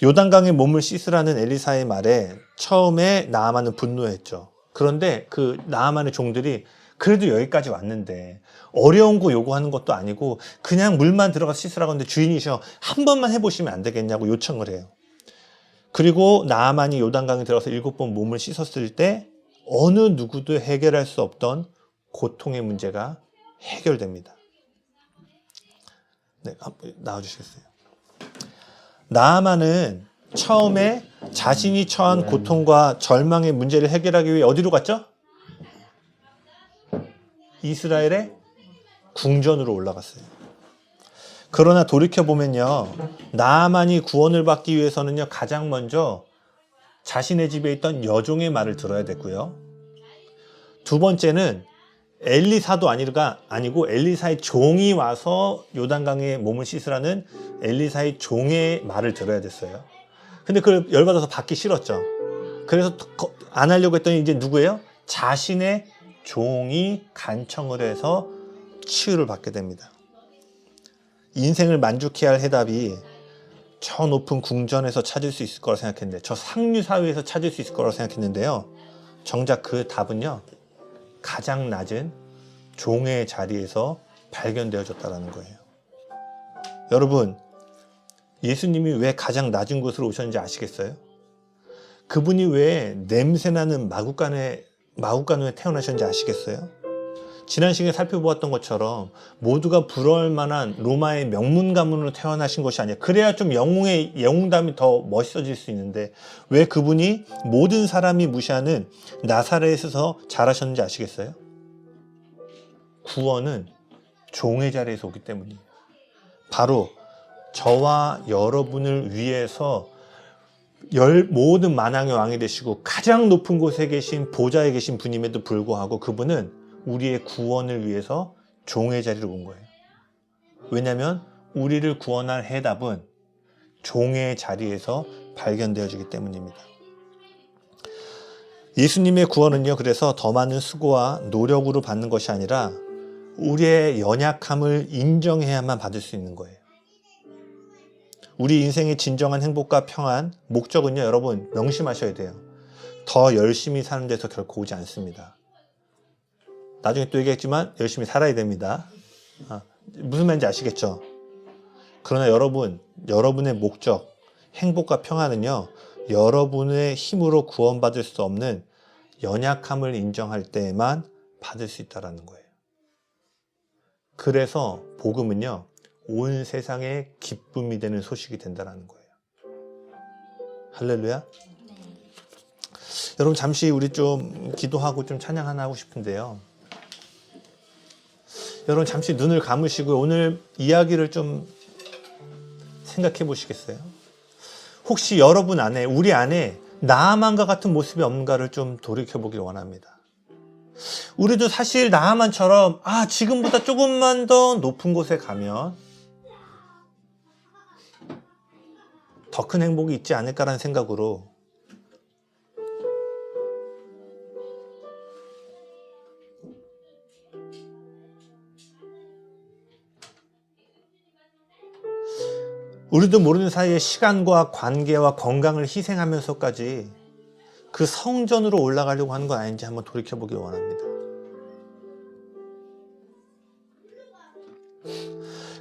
요단강에 몸을 씻으라는 엘리사의 말에 처음에 나아만은 분노했죠. 그런데 그 나아만의 종들이 그래도 여기까지 왔는데 어려운 거 요구하는 것도 아니고 그냥 물만 들어가서 씻으라고 하는데 주인이셔 한 번만 해보시면 안 되겠냐고 요청을 해요. 그리고 나아만이 요단강에 들어가서 7번 몸을 씻었을 때 어느 누구도 해결할 수 없던 고통의 문제가 해결됩니다. 네, 나와주시겠어요? 나아만은 처음에 자신이 처한 고통과 절망의 문제를 해결하기 위해 어디로 갔죠? 이스라엘의 궁전으로 올라갔어요. 그러나 돌이켜보면요, 나아만이 구원을 받기 위해서는요, 가장 먼저 자신의 집에 있던 여종의 말을 들어야 됐고요. 두 번째는 엘리사도 아니고 엘리사의 종이 와서 요단강에 몸을 씻으라는 엘리사의 종의 말을 들어야 됐어요. 근데 그걸 열받아서 받기 싫었죠. 그래서 안 하려고 했더니 이제 누구예요? 자신의 종이 간청을 해서 치유를 받게 됩니다. 인생을 만족해야 할 해답이 저 높은 궁전에서 찾을 수 있을 거라고 생각했는데, 저 상류 사회에서 찾을 수 있을 거라고 생각했는데요, 정작 그 답은요, 가장 낮은 종의 자리에서 발견되어졌다는 거예요. 여러분, 예수님이 왜 가장 낮은 곳으로 오셨는지 아시겠어요? 그분이 왜 냄새나는 마구간에 태어나셨는지 아시겠어요? 지난 시간에 살펴보았던 것처럼 모두가 부러울 만한 로마의 명문 가문으로 태어나신 것이 아니에요. 그래야 좀 영웅담이 더 멋있어질 수 있는데 왜 그분이 모든 사람이 무시하는 나사렛에서 자라셨는지 아시겠어요? 구원은 종의 자리에서 오기 때문이에요. 바로 저와 여러분을 위해서 모든 만왕의 왕이 되시고 가장 높은 곳에 계신 보좌에 계신 분임에도 불구하고 그분은 우리의 구원을 위해서 종의 자리로 온 거예요. 왜냐하면 우리를 구원할 해답은 종의 자리에서 발견되어지기 때문입니다. 예수님의 구원은요, 그래서 더 많은 수고와 노력으로 받는 것이 아니라 우리의 연약함을 인정해야만 받을 수 있는 거예요. 우리 인생의 진정한 행복과 평안, 목적은요, 여러분 명심하셔야 돼요. 더 열심히 사는 데서 결코 오지 않습니다. 나중에 또 얘기했지만 열심히 살아야 됩니다. 무슨 말인지 아시겠죠? 그러나 여러분의 목적, 행복과 평안은요, 여러분의 힘으로 구원받을 수 없는 연약함을 인정할 때에만 받을 수 있다는 거예요. 그래서 복음은요, 온 세상의 기쁨이 되는 소식이 된다는 거예요. 할렐루야. 여러분, 잠시 우리 좀 기도하고 좀 찬양 하나 하고 싶은데요. 여러분, 잠시 눈을 감으시고 오늘 이야기를 좀 생각해 보시겠어요? 혹시 여러분 안에, 우리 안에 나아만과 같은 모습이 없는가를 좀 돌이켜 보길 원합니다. 우리도 사실 나아만처럼 지금보다 조금만 더 높은 곳에 가면 더 큰 행복이 있지 않을까라는 생각으로 우리도 모르는 사이에 시간과 관계와 건강을 희생하면서까지 그 성전으로 올라가려고 하는 건 아닌지 한번 돌이켜보길 원합니다.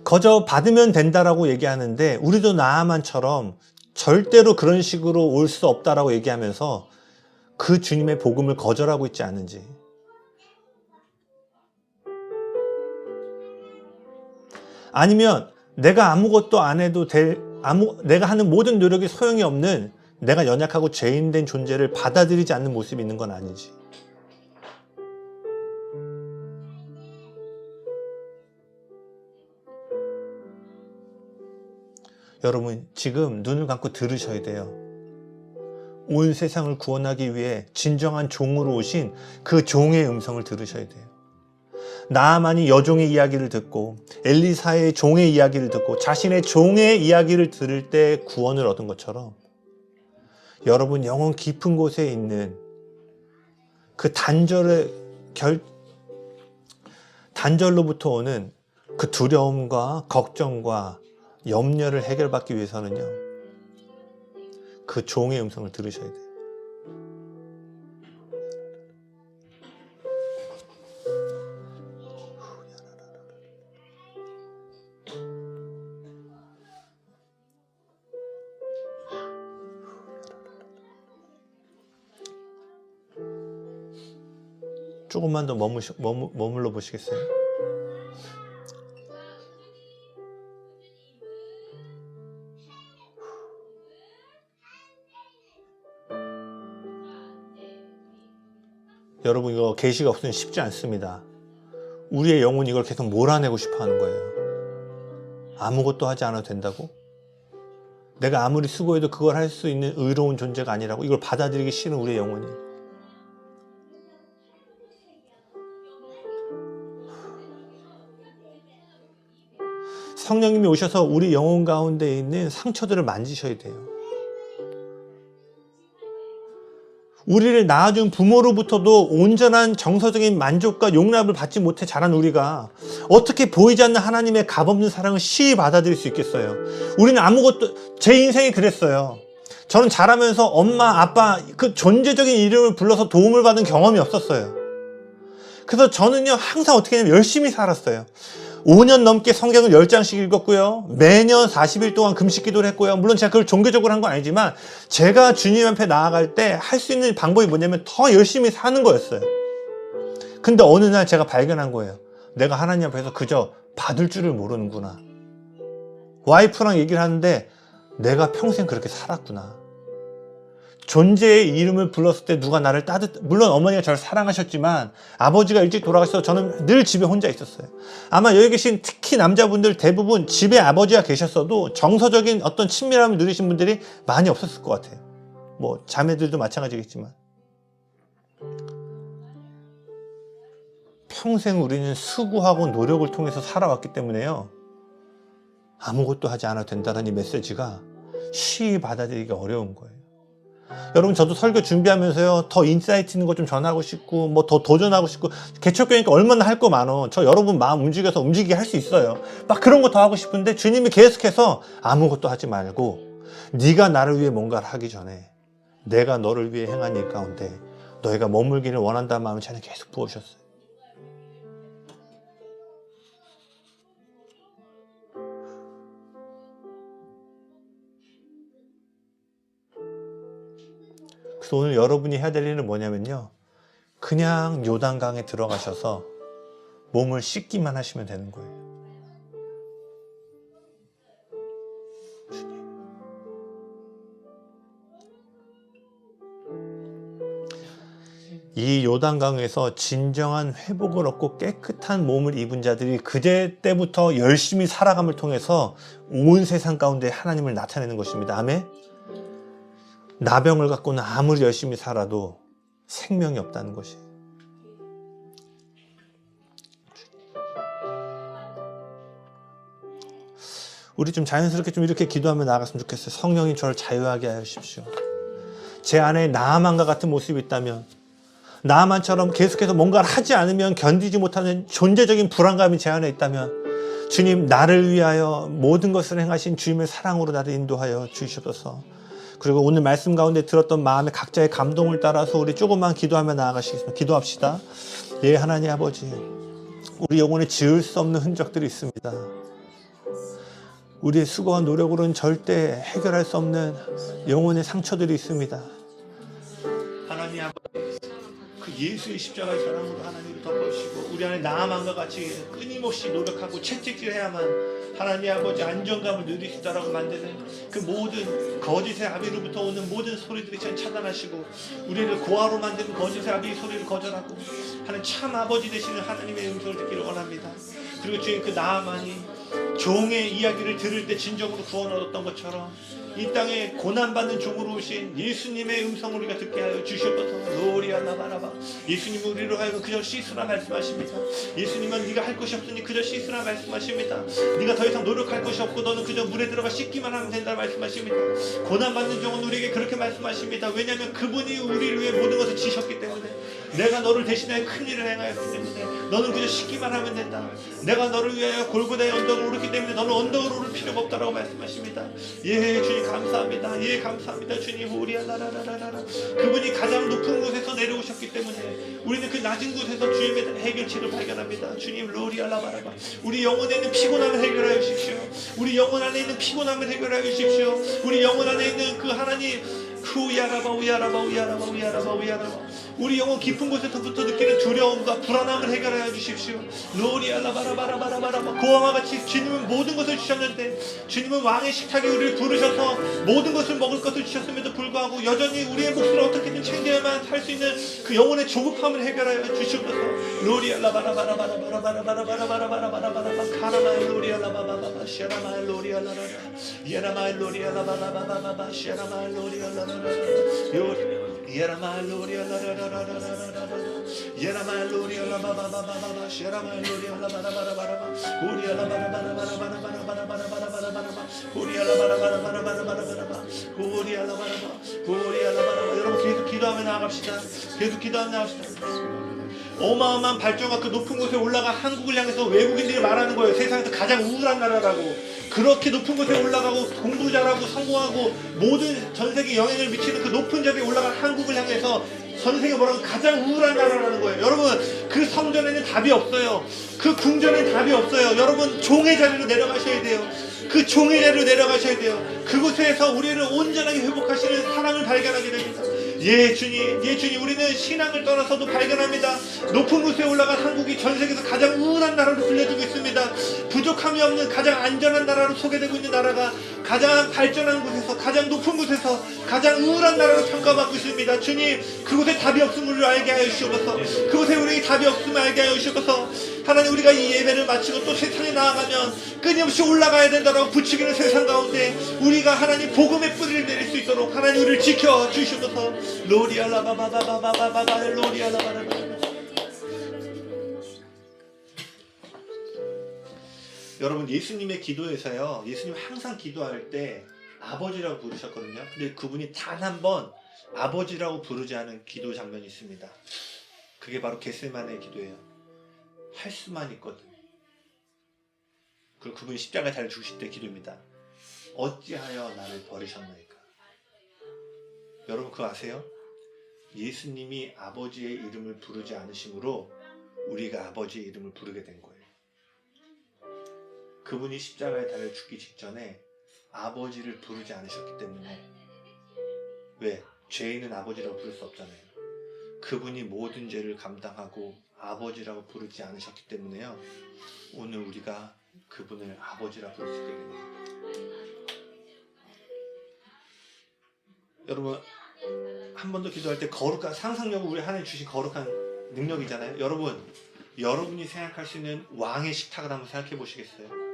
거저 받으면 된다라고 얘기하는데 우리도 나아만처럼 절대로 그런 식으로 올 수 없다라고 얘기하면서 그 주님의 복음을 거절하고 있지 않은지. 아니면 내가 아무것도 안 해도 내가 하는 모든 노력이 소용이 없는 내가 연약하고 죄인된 존재를 받아들이지 않는 모습이 있는 건 아닌지. 여러분, 지금 눈을 감고 들으셔야 돼요. 온 세상을 구원하기 위해 진정한 종으로 오신 그 종의 음성을 들으셔야 돼요. 나아만이 여종의 이야기를 듣고 엘리사의 종의 이야기를 듣고 자신의 종의 이야기를 들을 때 구원을 얻은 것처럼 여러분 영혼 깊은 곳에 있는 그 단절로부터 오는 그 두려움과 걱정과 염려를 해결받기 위해서는요, 그 종의 음성을 들으셔야 돼요. 조금만 더 머물러 보시겠어요? 여러분, 이거 계시가 없으면 쉽지 않습니다. 우리의 영혼이 이걸 계속 몰아내고 싶어 하는 거예요. 아무것도 하지 않아도 된다고? 내가 아무리 수고해도 그걸 할 수 있는 의로운 존재가 아니라고? 이걸 받아들이기 싫은 우리의 영혼이. 성령님이 오셔서 우리 영혼 가운데 있는 상처들을 만지셔야 돼요. 우리를 낳아준 부모로부터도 온전한 정서적인 만족과 용납을 받지 못해 자란 우리가 어떻게 보이지 않는 하나님의 값없는 사랑을 시히 받아들일 수 있겠어요? 우리는 아무것도, 제 인생이 그랬어요. 저는 자라면서 엄마, 아빠 그 존재적인 이름을 불러서 도움을 받은 경험이 없었어요. 그래서 저는요 항상 어떻게 하냐면 열심히 살았어요. 5년 넘게 성경을 10장씩 읽었고요. 매년 40일 동안 금식 기도를 했고요. 물론 제가 그걸 종교적으로 한 건 아니지만 제가 주님 앞에 나아갈 때 할 수 있는 방법이 뭐냐면 더 열심히 사는 거였어요. 근데 어느 날 제가 발견한 거예요. 내가 하나님 앞에서 그저 받을 줄을 모르는구나. 와이프랑 얘기를 하는데 내가 평생 그렇게 살았구나. 존재의 이름을 불렀을 때 누가 나를 물론 어머니가 저를 사랑하셨지만 아버지가 일찍 돌아가셔서 저는 늘 집에 혼자 있었어요. 아마 여기 계신 특히 남자분들 대부분 집에 아버지가 계셨어도 정서적인 어떤 친밀함을 누리신 분들이 많이 없었을 것 같아요. 뭐 자매들도 마찬가지겠지만 평생 우리는 수고하고 노력을 통해서 살아왔기 때문에요, 아무것도 하지 않아도 된다는 이 메시지가 쉬이 받아들이기가 어려운 거예요. 여러분, 저도 설교 준비하면서요 더 인사이트 있는 거 좀 전하고 싶고 뭐 더 도전하고 싶고, 개척교회니까 얼마나 할 거 많어. 저 여러분 마음 움직여서 움직이게 할 수 있어요. 막 그런 거 더 하고 싶은데 주님이 계속해서 아무것도 하지 말고 네가 나를 위해 뭔가를 하기 전에 내가 너를 위해 행한 일 가운데 너희가 머물기를 원한다는 마음을 저는 계속 부으셨어요. 그래서 오늘 여러분이 해야 될 일은 뭐냐면요, 그냥 요단강에 들어가셔서 몸을 씻기만 하시면 되는 거예요. 이 요단강에서 진정한 회복을 얻고 깨끗한 몸을 입은 자들이 그때부터 열심히 살아감을 통해서 온 세상 가운데 하나님을 나타내는 것입니다. 아멘. 나병을 갖고는 아무리 열심히 살아도 생명이 없다는 것이. 우리 좀 자연스럽게 좀 이렇게 기도하며 나아갔으면 좋겠어요. 성령이 저를 자유하게 하십시오. 제 안에 나아만과 같은 모습이 있다면, 나아만처럼 계속해서 뭔가를 하지 않으면 견디지 못하는 존재적인 불안감이 제 안에 있다면, 주님, 나를 위하여 모든 것을 행하신 주님의 사랑으로 나를 인도하여 주시옵소서. 그리고 오늘 말씀 가운데 들었던 마음의 각자의 감동을 따라서 우리 조금만 기도하며 나아가시겠습니다. 기도합시다. 예, 하나님 아버지, 우리 영혼에 지을 수 없는 흔적들이 있습니다. 우리의 수고와 노력으로는 절대 해결할 수 없는 영혼의 상처들이 있습니다. 하나님 아버지, 그 예수의 십자가의 사랑으로 하나님을 덮어주시고 우리 안에 나아만과 같이 끊임없이 노력하고 채찍질해야만 하나님 아버지 안정감을 누릴 수 있다라고 만드는 그 모든 거짓의 아비로부터 오는 모든 소리들이 전 차단하시고 우리를 고아로 만드는 거짓의 아비의 소리를 거절하고 하는 참 아버지 되시는 하나님의 음성을 듣기를 원합니다. 그리고 주님, 그 나아만이 종의 이야기를 들을 때 진정으로 구원 얻었던 것처럼 이 땅에 고난받는 종으로 오신 예수님의 음성을 우리가 듣게 하여 주시옵소서. 로리아나바라바. 예수님은 우리로 하여금 그저 씻으라 말씀하십니다. 예수님은 네가 할 것이 없으니 그저 씻으라 말씀하십니다. 네가 더 이상 노력할 것이 없고 너는 그저 물에 들어가 씻기만 하면 된다 말씀하십니다. 고난받는 종은 우리에게 그렇게 말씀하십니다. 왜냐하면 그분이 우리를 위해 모든 것을 지셨기 때문에, 내가 너를 대신하여 큰 일을 행하였기 때문에 너는 그저 씻기만 하면 된다. 내가 너를 위하여 골고다의 언덕을 오르기 때문에 너는 언덕을 오를 필요가 없다라고 말씀하십니다. 예, 주님 감사합니다. 예, 감사합니다. 주님, 우리야라라라라라. 그분이 가장 높은 곳에서 내려오셨기 때문에 우리는 그 낮은 곳에서 주님의 해결책을 발견합니다. 주님, 로리알라바라바. 우리 영혼에 있는 피곤함을 해결하여 주십시오. 우리 영혼 안에 있는 피곤함을 해결하여 주십시오. 우리 영혼 안에 있는 그 하나님, 우야라바 우야라바 우야라바 우야라바 우야라바. 우리 영혼 깊은 곳에서부터 느끼는 두려움과 불안함을 해결하여 주십시오. 로리알라바라바라바라바라바. 그와 같이 주님은 모든 것을 주셨는데, 주님은 왕의 식탁에 우리를 부르셔서 모든 것을 먹을 것을 주셨음에도 불구하고 여전히 우리의 몫을 어떻게든 챙겨야만 살 수 있는 그 영혼의 조급함을 해결하여 주시옵소서. 로리알라바라바라바라바라바라바라바라바라바라바라바라. 카라마이 로리알라바바바바 시아라마이 로리알라라라. 이아라마이 로리알라바바바바바 시아라마이 로리알라라라. 예라마이 로리알라라라라라라라. 예라마이 로리알라바바바바바 시아라마이 로리알라바라바라바라바. 우리알라바라바라바라바라바라바라바라바라바라바라바. 우리알라바라바라바라바라바라바라바. 우리알라바라바. 여러분 계속 기도하며 나아갑시다. 계속 기도하며 나아갑시다. 어마어마한 발전과 그 높은 곳에 올라가 한국을 향해서 외국인들이 말하는 거예요. 세상에서 가장 우물한 나라라고. 그렇게 높은 곳에 올라가고 공부 잘하고 성공하고 모든 전 세계에 영향을 미치는 그 높은 자리에 올라간 한국을 향해서 전 세계 뭐라고 가장 우울한 나라라는 거예요. 여러분, 그 성전에는 답이 없어요. 그 궁전에는 답이 없어요. 여러분, 종의 자리로 내려가셔야 돼요. 그 종의 자리로 내려가셔야 돼요. 그곳에서 우리를 온전하게 회복하시는 사랑을 발견하게 됩니다. 예, 주님, 예, 주님, 우리는 신앙을 떠나서도 발견합니다. 높은 곳에 올라간 한국이 전 세계에서 가장 우울한 나라로 불려지고 있습니다. 부족함이 없는 가장 안전한 나라로 소개되고 있는 나라가 가장 발전한 곳에서, 가장 높은 곳에서 가장 우울한 나라로 평가받고 있습니다. 주님, 그곳에 답이 없음을 알게 하여 주시옵소서. 그곳에 우리에게 답이 없음을 알게 하여 주시옵소서. 하나님, 우리가 이 예배를 마치고 또 세상에 나아가면 끊임없이 올라가야 된다라고 부추기는 세상 가운데 우리가 하나님 복음의 뿌리를 내릴 수 있도록 하나님 우리를 지켜 주시옵소서. 로리알라바바바바바바바 로리알라바바바. 여러분, 예수님의 기도에서요, 예수님 항상 기도할 때 아버지라고 부르셨거든요. 근데 그분이 단 한 번 아버지라고 부르지 않은 기도 장면이 있습니다. 그게 바로 겟세마네 기도예요. 할 수만 있거든. 그리고 그분이 십자가에 달려 죽으실 때 기도입니다. 어찌하여 나를 버리셨나이까. 여러분, 그거 아세요? 예수님이 아버지의 이름을 부르지 않으심으로 우리가 아버지의 이름을 부르게 된 거예요. 그분이 십자가에 달려 죽기 직전에 아버지를 부르지 않으셨기 때문에. 왜? 죄인은 아버지라고 부를 수 없잖아요. 그분이 모든 죄를 감당하고 아버지라고 부르지 않으셨기 때문에요. 오늘 우리가 그분을 아버지라고 부를 수 있게 됩니다. 여러분, 한 번 더 기도할 때 거룩한 상상력은 우리 하나님 주신 거룩한 능력이잖아요. 여러분이 생각할 수 있는 왕의 식탁을 한번 생각해 보시겠어요?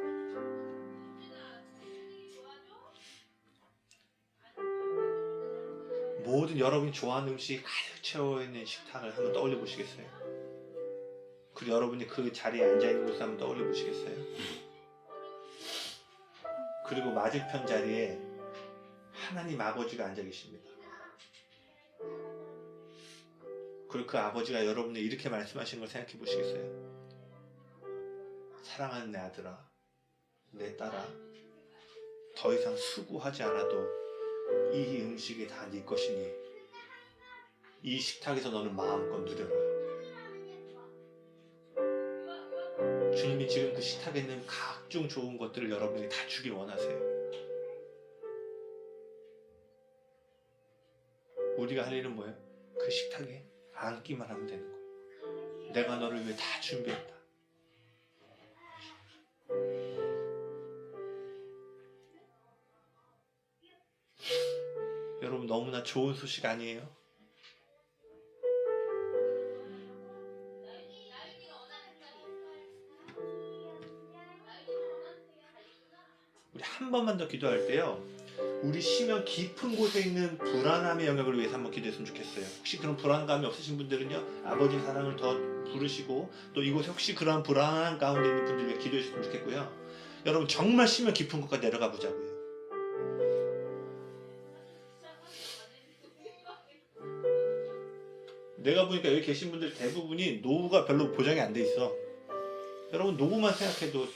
모든 여러분이 좋아하는 음식이 가득 채워있는 식탁을 한번 떠올려 보시겠어요? 그리고 여러분이 그 자리에 앉아있는 모습을 한번 떠올려 보시겠어요? 그리고 맞은편 자리에 하나님 아버지가 앉아 계십니다. 그리고 그 아버지가 여러분이 이렇게 말씀하시는 걸 생각해 보시겠어요? 사랑하는 내 아들아, 내 딸아, 더 이상 수고하지 않아도 이 음식이 다 네 것이니 이 식탁에서 너는 마음껏 누려라. 주님이 지금 그 식탁에 있는 각종 좋은 것들을 여러분에게 다 주길 원하세요. 우리가 할 일은 뭐예요? 그 식탁에 앉기만 하면 되는 거예요. 내가 너를 위해 다 준비했다. 여러분, 너무나 좋은 소식 아니에요? 우리 한 번만 더 기도할 때요, 우리 심연 깊은 곳에 있는 불안함의 영역을 위해서 한번 기도했으면 좋겠어요. 혹시 그런 불안감이 없으신 분들은요, 아버지 사랑을 더 부르시고, 또 이곳에 혹시 그런 불안한 가운데 있는 분들 위해 기도했으면 좋겠고요. 여러분, 정말 심연 깊은 곳까지 내려가 보자고요. 내가 보니까 여기 계신 분들 대부분이 노후가 별로 보장이 안 돼 있어. 여러분, 노후만 생각해도,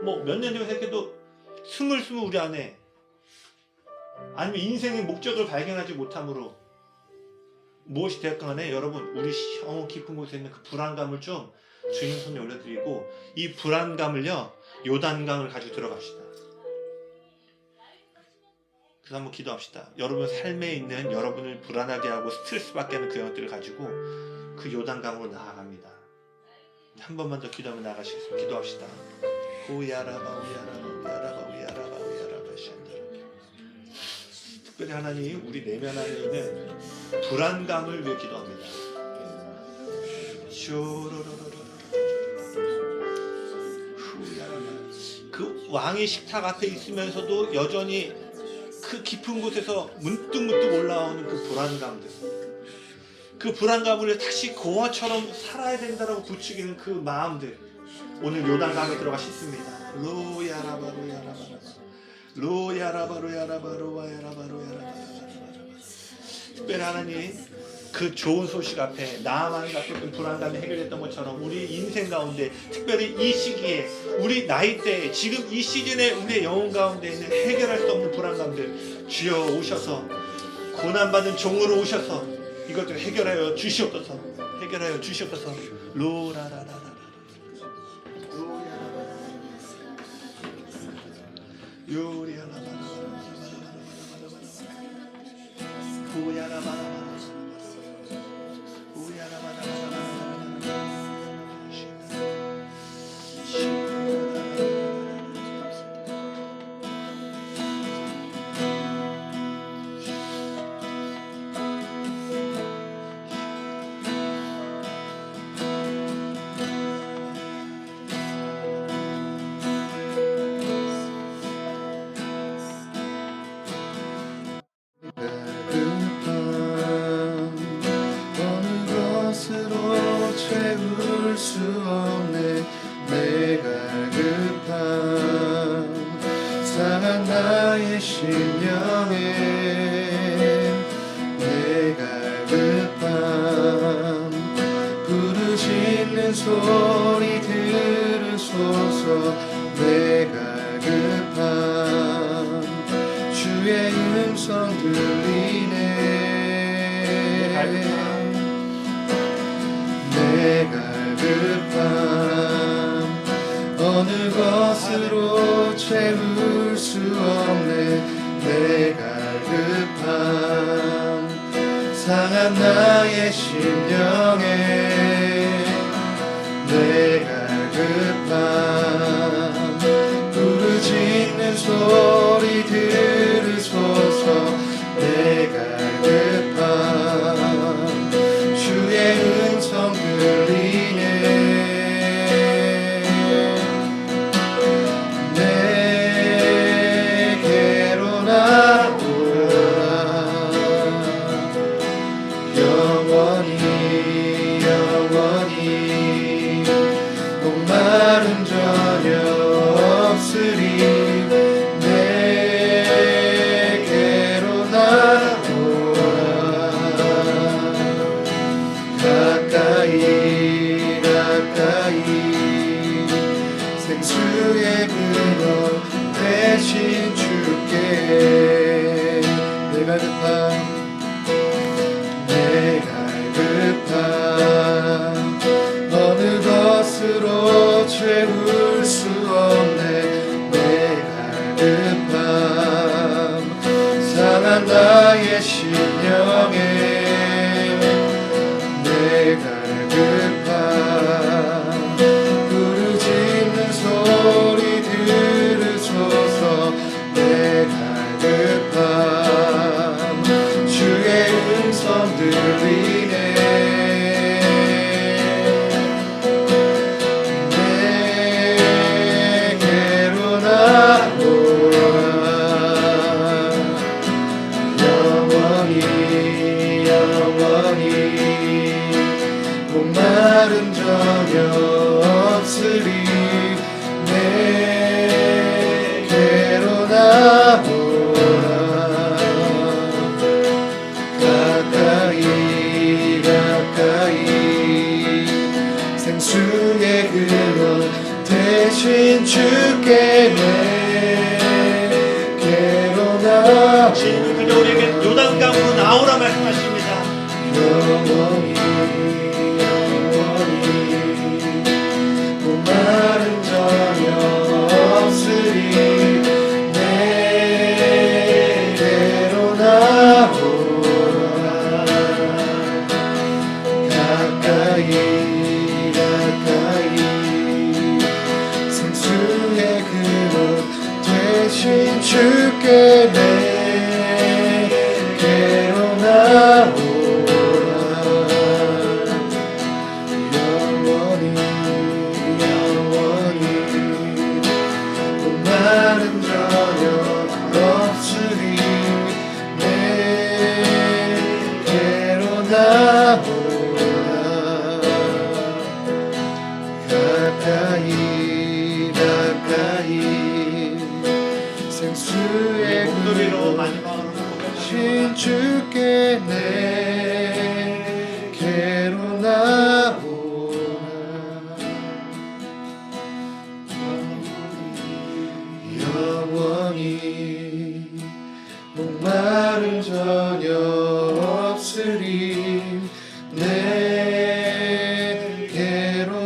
뭐 몇 년 뒤만 생각해도 스물스물 우리 안에, 아니면 인생의 목적을 발견하지 못함으로 무엇이 되었건 간에 여러분, 우리 영혼 깊은 곳에 있는 그 불안감을 좀 주님 손에 올려드리고, 이 불안감을요, 요단강을 가지고 들어갑시다. 그래서 한번 기도합시다. 여러분 삶에 있는 여러분을 불안하게 하고 스트레스 받게 하는 그 영역들을 가지고 그 요단강으로 나아갑니다. 한 번만 더 기도하면 나아가시겠습니다. 기도합시다. 우야라바 우야라바 우야라바 우야라바 우야라바 샨다라. 특별히 하나님, 우리 내면 안에 있는 불안감을 위해 기도합니다. 그 왕의 식탁 앞에 있으면서도 여전히 그 깊은 곳에서 문득문득 올라오는 그 불안감들, 그 불안감을 다시 고아처럼 살아야 된다라고 부추기는 그 마음들, 오늘 요단강에 들어가 씻습니다. 로야라바로야라바라 로야라바로야라바로야라바로야라바라. 특별히 하나님, 그 좋은 소식 앞에 나만 갖고 있던 불안감이 해결됐던 것처럼 우리 인생 가운데, 특별히 이 시기에, 우리 나이대에, 지금 이 시즌에 우리의 영혼 가운데 있는 해결할 수 없는 불안감들, 주여 오셔서 고난받는 종으로 오셔서 이것들 해결하여 주시옵소서. 해결하여 주시옵소서. 로라라라라 요리야라바라바라바라바라바라바라 후야라바라바라 채울 수 없네. 내가 급한 상한 나의 심령에 내가 급한 부르짖는 소리 들으소서. 내가 급한 주의 음성 들리네. 내가 급한 어느 것으로 채울 수 없네. 내가 급한 상한 나의 심령에 내 갈급함 부르짖는 소리 들으소서. 내 갈급함 주의 음성 들리네. 내게로 나오라. 영원히 영원히 목마름 전혀 없으리. 내게로 나오라. 가까이 가까이 생수의 근원 대신 주께. 내 갈급함 내 갈급함 어느 것으로 채울 수 없네. 내 갈급함 상한 나의 심령에 내 갈급함 부르짖는 소리 들으소서. 내 갈급함 주의 음성 들리네. 내게로 나오라. 영원히 영원히 목마름 전혀 없으리. 내게로 나오라. 가까이 가까이 생수의 근원 대신 주께. 내게로 나오라. 주님은 우리에게 요단강으로 나오라 말씀하십니다. 영원히 영원히 목마름 전혀 없으리. 내게로 나오라. 가까이 가까이 생수의 근원 대신 주께. 내게로 나오라. 영원히 영원히 목마름 전혀 없으리. 내게로 나오라. 가까이 가까이 생수의 목소리로 근원 마지막으로 신 주께. 내게로 나오라. 영원히 목마름 전혀 없으리. 내게로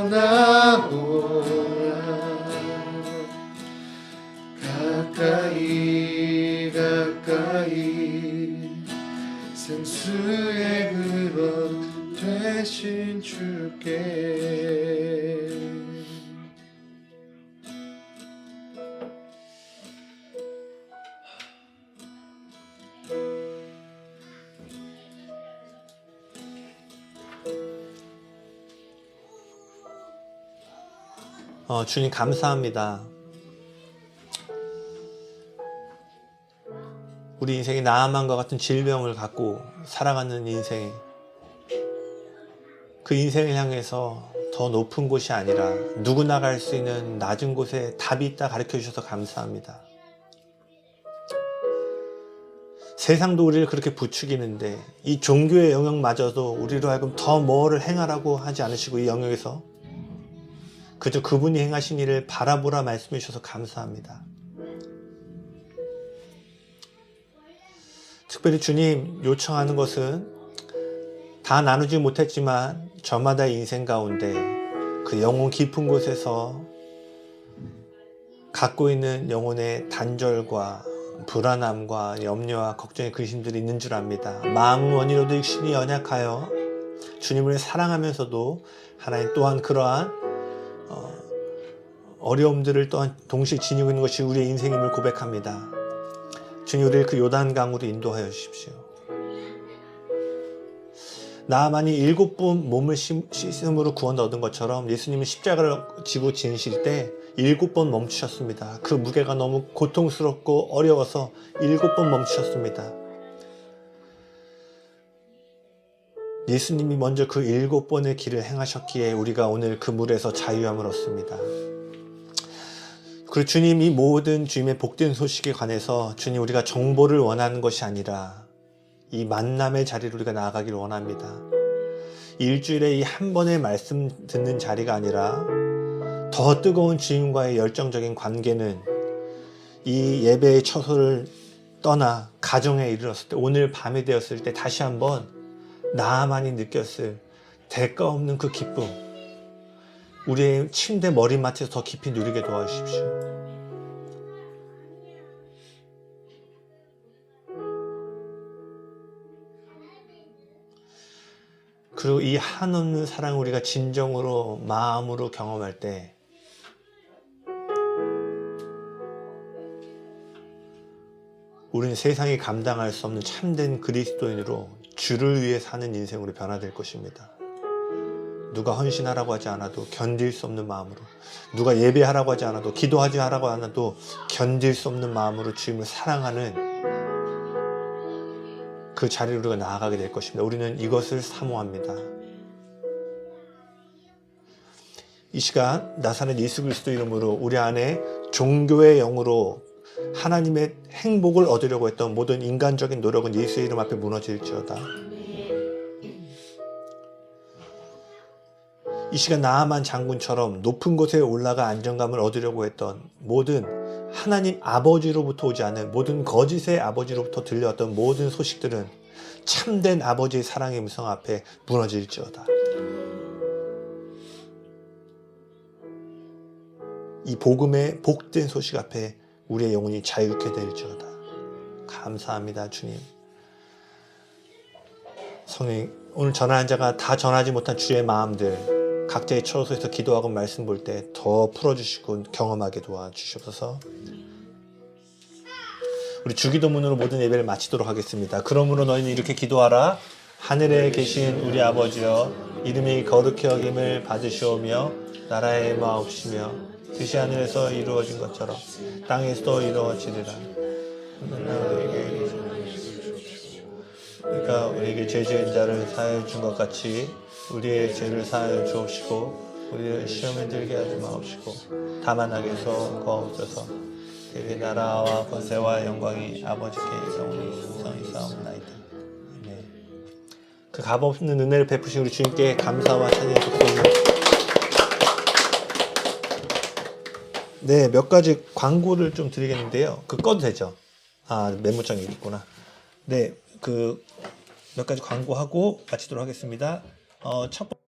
나오라. 가까이 가까이 생수의 근원 대신 주께. 주님 감사합니다. 우리 인생이 나아만과 같은 질병을 갖고 살아가는 인생, 그 인생을 향해서 더 높은 곳이 아니라 누구나 갈 수 있는 낮은 곳에 답이 있다 가르쳐 주셔서 감사합니다. 세상도 우리를 그렇게 부추기는데 이 종교의 영역마저도 우리로 하여금 더 뭐를 행하라고 하지 않으시고 이 영역에서 그저 그분이 행하신 일을 바라보라 말씀해 주셔서 감사합니다. 특별히 주님 요청하는 것은 다 나누지 못했지만 저마다의 인생 가운데 그 영혼 깊은 곳에서 갖고 있는 영혼의 단절과 불안함과 염려와 걱정의 근심들이 있는 줄 압니다. 마음은 원이로도 육신이 연약하여 주님을 사랑하면서도 하나님 또한 그러한 어려움들을 또한 동시에 지니고 있는 것이 우리의 인생임을 고백합니다. 주님, 우리를 그 요단강으로 인도하여 주십시오. 나아만이 7번 몸을 씻음으로 구원 얻은 것처럼 예수님은 십자가를 지고 지으실 때 7번 멈추셨습니다. 그 무게가 너무 고통스럽고 어려워서 7번 멈추셨습니다. 예수님이 먼저 그 7번의 길을 행하셨기에 우리가 오늘 그 물에서 자유함을 얻습니다. 그리고 주님이 모든 주님의 복된 소식에 관해서 주님, 우리가 정보를 원하는 것이 아니라 이 만남의 자리로 우리가 나아가기를 원합니다. 일주일에 이 한 번의 말씀 듣는 자리가 아니라 더 뜨거운 주님과의 열정적인 관계는 이 예배의 처소를 떠나 가정에 이르렀을 때, 오늘 밤이 되었을 때 다시 한번 나만이 느꼈을 대가 없는 그 기쁨, 우리의 침대 머리맡에서 더 깊이 누리게 도와주십시오. 그리고 이 한없는 사랑을 우리가 진정으로 마음으로 경험할 때 우리는 세상이 감당할 수 없는 참된 그리스도인으로 주를 위해 사는 인생으로 변화될 것입니다. 누가 헌신하라고 하지 않아도 견딜 수 없는 마음으로, 누가 예배하라고 하지 않아도, 기도하지 하라고 않아도 견딜 수 없는 마음으로 주님을 사랑하는 그 자리로 우리가 나아가게 될 것입니다. 우리는 이것을 사모합니다. 이 시간 나사렛 예수 그리스도 이름으로 우리 안에 종교의 영으로 하나님의 행복을 얻으려고 했던 모든 인간적인 노력은 예수의 이름 앞에 무너질지어다. 이 시간 나아만 장군처럼 높은 곳에 올라가 안정감을 얻으려고 했던 모든 하나님 아버지로부터 오지 않은 모든 거짓의 아버지로부터 들려왔던 모든 소식들은 참된 아버지의 사랑의 음성 앞에 무너질지어다. 이 복음의 복된 소식 앞에 우리의 영혼이 자유케 될지어다. 감사합니다, 주님. 성령, 오늘 전하는 자가 다 전하지 못한 주의 마음들 각자의 처소에서 기도하고 말씀 볼 때 더 풀어주시고 경험하게 도와주시옵소서. 우리 주기도문으로 모든 예배를 마치도록 하겠습니다. 그러므로 너희는 이렇게 기도하라. 하늘에 계신 우리 아버지여, 이름이 거룩히 여김을 받으시오며 나라의 마옵시며 뜻이 하늘에서 이루어진 것처럼 땅에서도 이루어지리라. 그러니까 우리에게 죄 지은 자를 사하여 준 것 같이 우리의 죄를 사하여 주옵시고 우리를 시험에 들게 하지 마옵시고 다만 악에서 구하옵소서. 그 나라와 권세와 영광이 아버지께 영원히 충성이사옵나이다. 아멘. 그 값없는 은혜를 베푸신 우리 주님께 감사와 찬양을 드립니다. 네, 몇 가지 광고를 좀 드리겠는데요. 그 꺼도 되죠? 아, 메모장이 있구나. 네, 그 몇 가지 광고하고 마치도록 하겠습니다. 첫 번째.